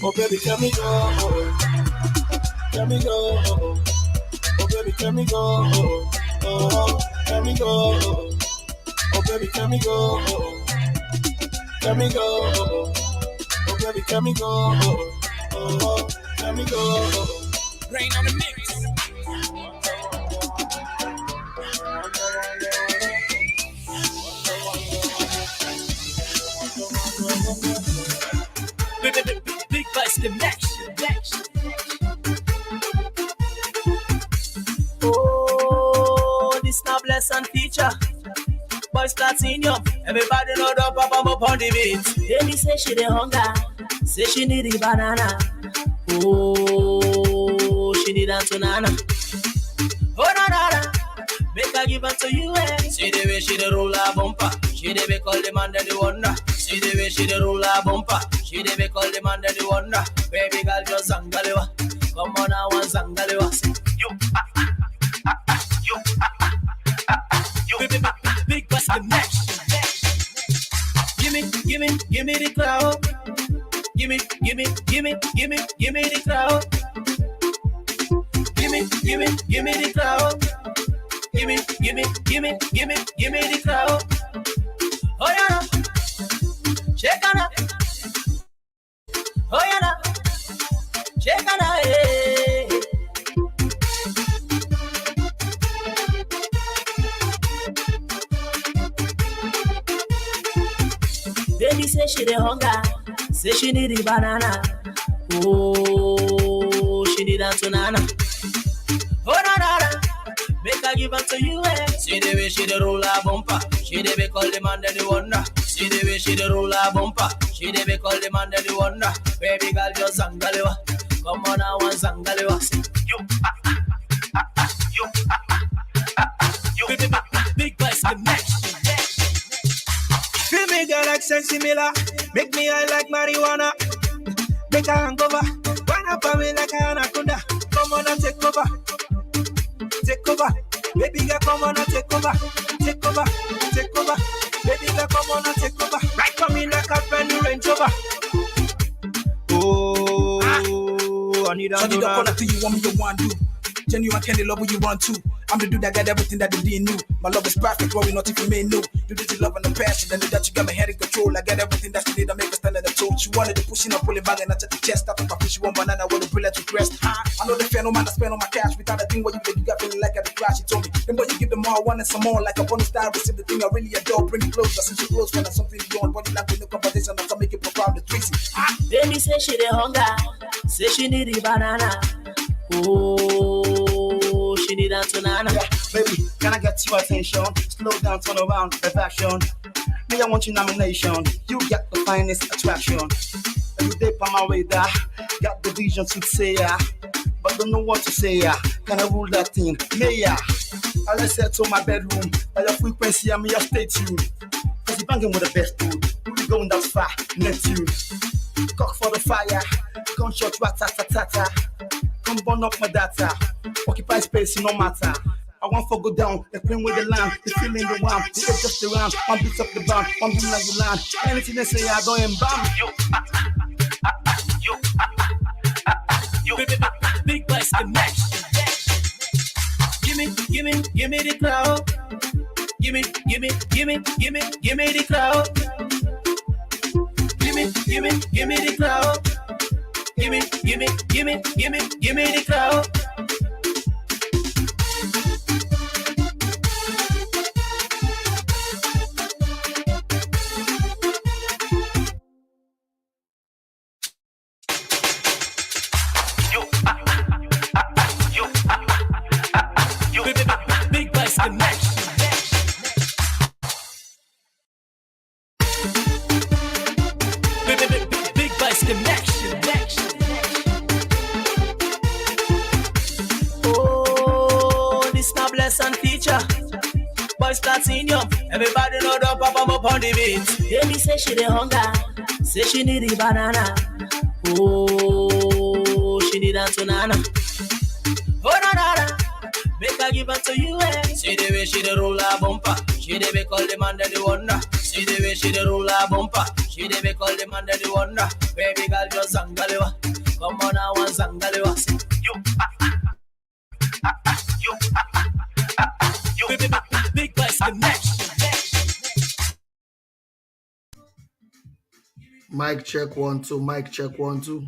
[SPEAKER 3] Oh baby, can we go? Can we go? Oh baby, can we go? Oh, can we go? Oh baby, can we go? Can we go? Oh baby, can we go? Oh, can we go? Rain on the mix. Big Bus Connection. Oh, this now blessing feature. Boys platinum, everybody know the papa up on the beat. Baby say she the hunger, say she need the banana. Oh, she need that banana. Oh na na na, make her give it to you. See the way she the roll her bumper, she the way call the man that the wonder. See the way she the roll her bumper, she the way call the man that the wonder. Baby girl just zangalewa, come on now and zangalewa. You, you, big bus connection. Give me the crowd. Give me the crowd. Give me the crowd. Give me the crowd. Oh yeah, check on it. Oh yeah, check on it. Baby say she the hunger, say she need the banana. Oh, she need that banana. Oh na na na, make her give it to you. See the way she the roll her bumper, she the way call the man that the wonder. See the way she the roll her bumper, she the way call the man that the wonder. Baby girl just zangalewa, come on now and zangalewa. You, big boys connection. Feel me girl like Sensi Miller, make me high like marijuana. Make a hangover, wind up on me like a anaconda. Come on and take over, baby girl, come on and take over, baby girl, come on and take over. Right for me like a brand new Range Rover. Oh, I need a turn it up on to you, want me to want to. Genuine candy love what you want to. I'm the dude that got everything that they didn't know. My love is perfect, worry not if you may know. You did the love and the passion, and that you got my head in control. I got everything that you need to make a stand at the toe. She wanted to push in and pull it back and I touch the chest. After my fish, she want banana with a bullet to rest. I know the fair no man I spend on my cash. Without a thing what you did, you got feeling like at the crash. She told me, then boy you give them all, one and some more. Like a bonus star, receive the thing I really adore. Bring it closer, since you close, when there's something beyond. Body language, no conversation, that's to make it profound, the Tracy. Baby say she the hunger, say she need the banana. Oh, she need that banana. Yeah, baby, can I get your attention? Slow down, turn around, reflection. Me, I want your nomination. You got the finest attraction. Every day on my radar, got the vision to say yeah, but don't know what to say yeah. Can I rule that thing? Mayor, I let's set to my bedroom. By your frequency, I'm your stay tuned. Cause you banging with the best dude. We going that far, Neptune. Cock for the fire, gunshot rat-tat-tat-tat. Come burn up my data. Occupy space, no matter. I want to go down, they playing with the lamb, they feeling the wham, they just around, one beats up the band, one beat like the land. Anything they say, I go and bam. You, big boys connection. give me the crowd. Give me the crowd. Give me the crowd. Give me the crowd. Big Bass Connection. Big Bass Connection. Oh, this na blessing feature. Boys platinum, everybody know the pop up on the beat. Baby say she the hunger, say she need the banana. Oh, she need a banana. Oh na na na, make her give it to you. See the way she the roll a bumper, she the way call the man that the wonder. See the way she the roll a bumper, she the way call the man that the wonder. Baby girl just zangalewa, come on now and zangalewa. You, you, big Bass Connection.
[SPEAKER 1] Mic check 1 2. Mic check 1 2.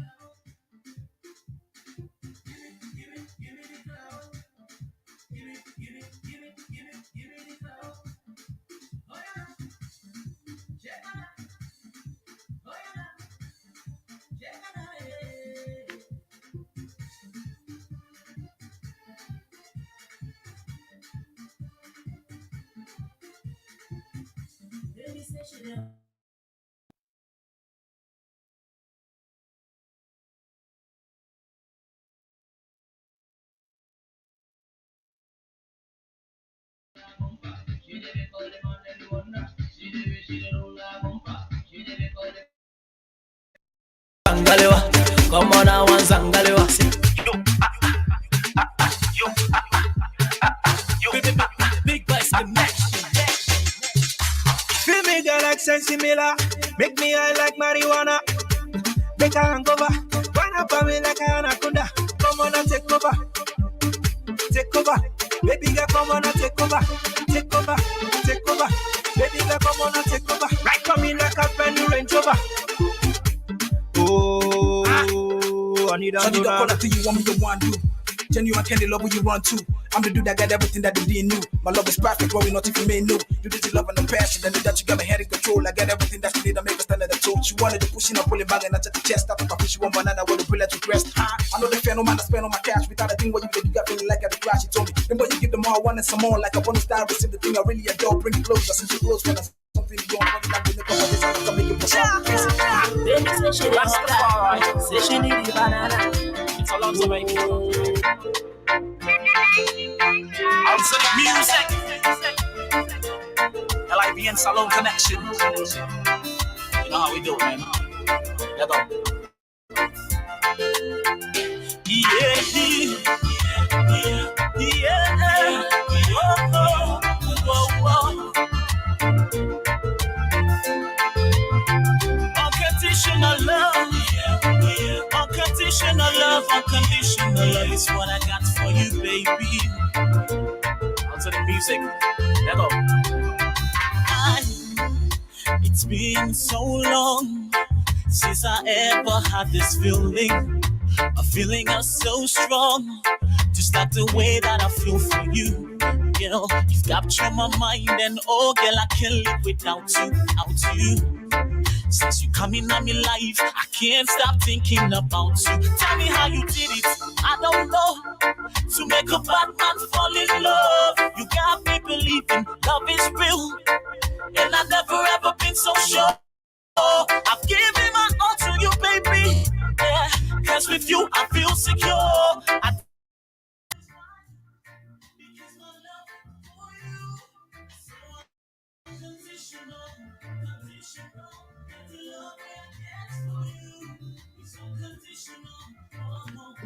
[SPEAKER 3] Zangalewa, come on now and zangalewa. Big Bass Connection. Feel me girl like Sensi Miller, make me high like marijuana. Make a hangover, wind up on me like a anaconda. Come on and take over, baby girl, come on and take over, baby girl, come on and take over. Right on me like a brand new Range Rover. Oh, I need a call to you, want me to want you. Genuine candy love where you run to. I'm the dude that got everything that they didn't know. My love is perfect, but we not even made new. You did the love and the passion, and that you got my head in control. I got everything that you need to make a stand at the toe. She wanted to push in and pulling back and I touch the chest. After I push you one banana with a bullet to rest. I know the fair no man I spend on my cash. Without a thing what you did, you got feeling like at the crash. She told me, then boy you give them all one and some more. Like I want to start receive the thing I really adore. Bring it closer since you close when I something you don't want to make up for this. I can make it for some. Baby say she wants to say she need the banana. It's a lot to make it. Outside music, LIVN Salon Connection. You know how we do it, man. Let go. Yeah. Whoa. Unconditional love. Unconditional love. Unconditional love is what I got for you, baby. To the music. Let go. It's been so long since I ever had this feeling. A feeling so strong, just like the way that I feel for you. You know, you've captured my mind, and oh girl, I can't live without you. Since you come in my life, I can't stop thinking about you. Tell me how you did it, I don't know. To make a bad man fall in love, you got me believing love is real, and I've never ever been so sure. I've given my all to you, baby. Yeah, cause with you I feel secure. Because my love for you is so unconditional.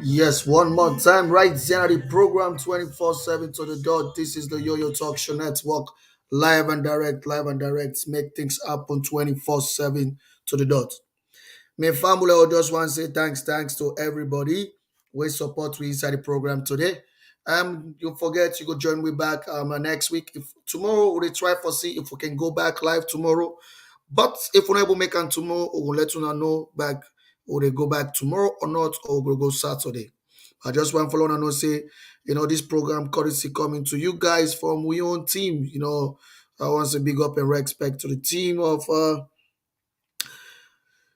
[SPEAKER 1] Yes, one more time, right there at the program 24/7 to the dot. This is the Yoyo Talk Show Network, live and direct. Make things happen 24/7 to the dot. My family, I just want to say thanks to everybody. We support we inside the program today. You forget you go join me back next week. If tomorrow we try for see if we can go back live tomorrow. But if we're not able to make it tomorrow, we will let you know back will they go back tomorrow or not, or we'll go Saturday. I just want to follow and know say, this program courtesy coming to you guys from we own team. I want to big up and respect to the team of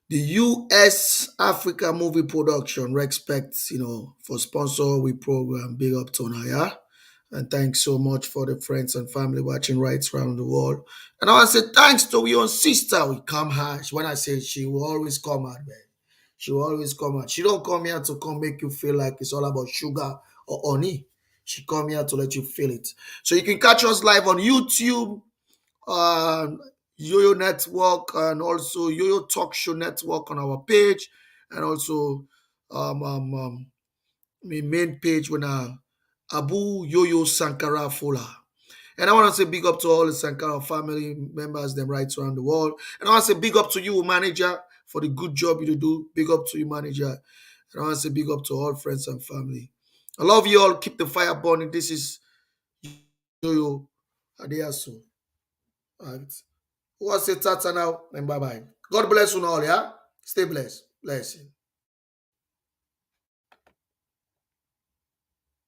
[SPEAKER 1] the US Africa movie production. Respect, for sponsor we program. Big up to Naya. And thanks so much for the friends and family watching right around the world. And I want to say thanks to your sister. We come hard. When I say she will always come out, man. She will always come out. She don't come here to come make you feel like it's all about sugar or honey. She come here to let you feel it. So you can catch us live on YouTube, um, Yoyo Network, and also Yoyo Talk Show Network on our page, and also my main page when Abu Yoyo Sankara Fola. And I want to say big up to all the Sankara family members, them right around the world. And I want to say big up to you, manager, for the good job you do. Big up to you, manager. And I want to say big up to all friends and family. I love you all. Keep the fire burning. This is Yoyo Adeyasu. All right. Who wants to say tata now? And bye bye. God bless you all, yeah? Stay blessed. Blessing.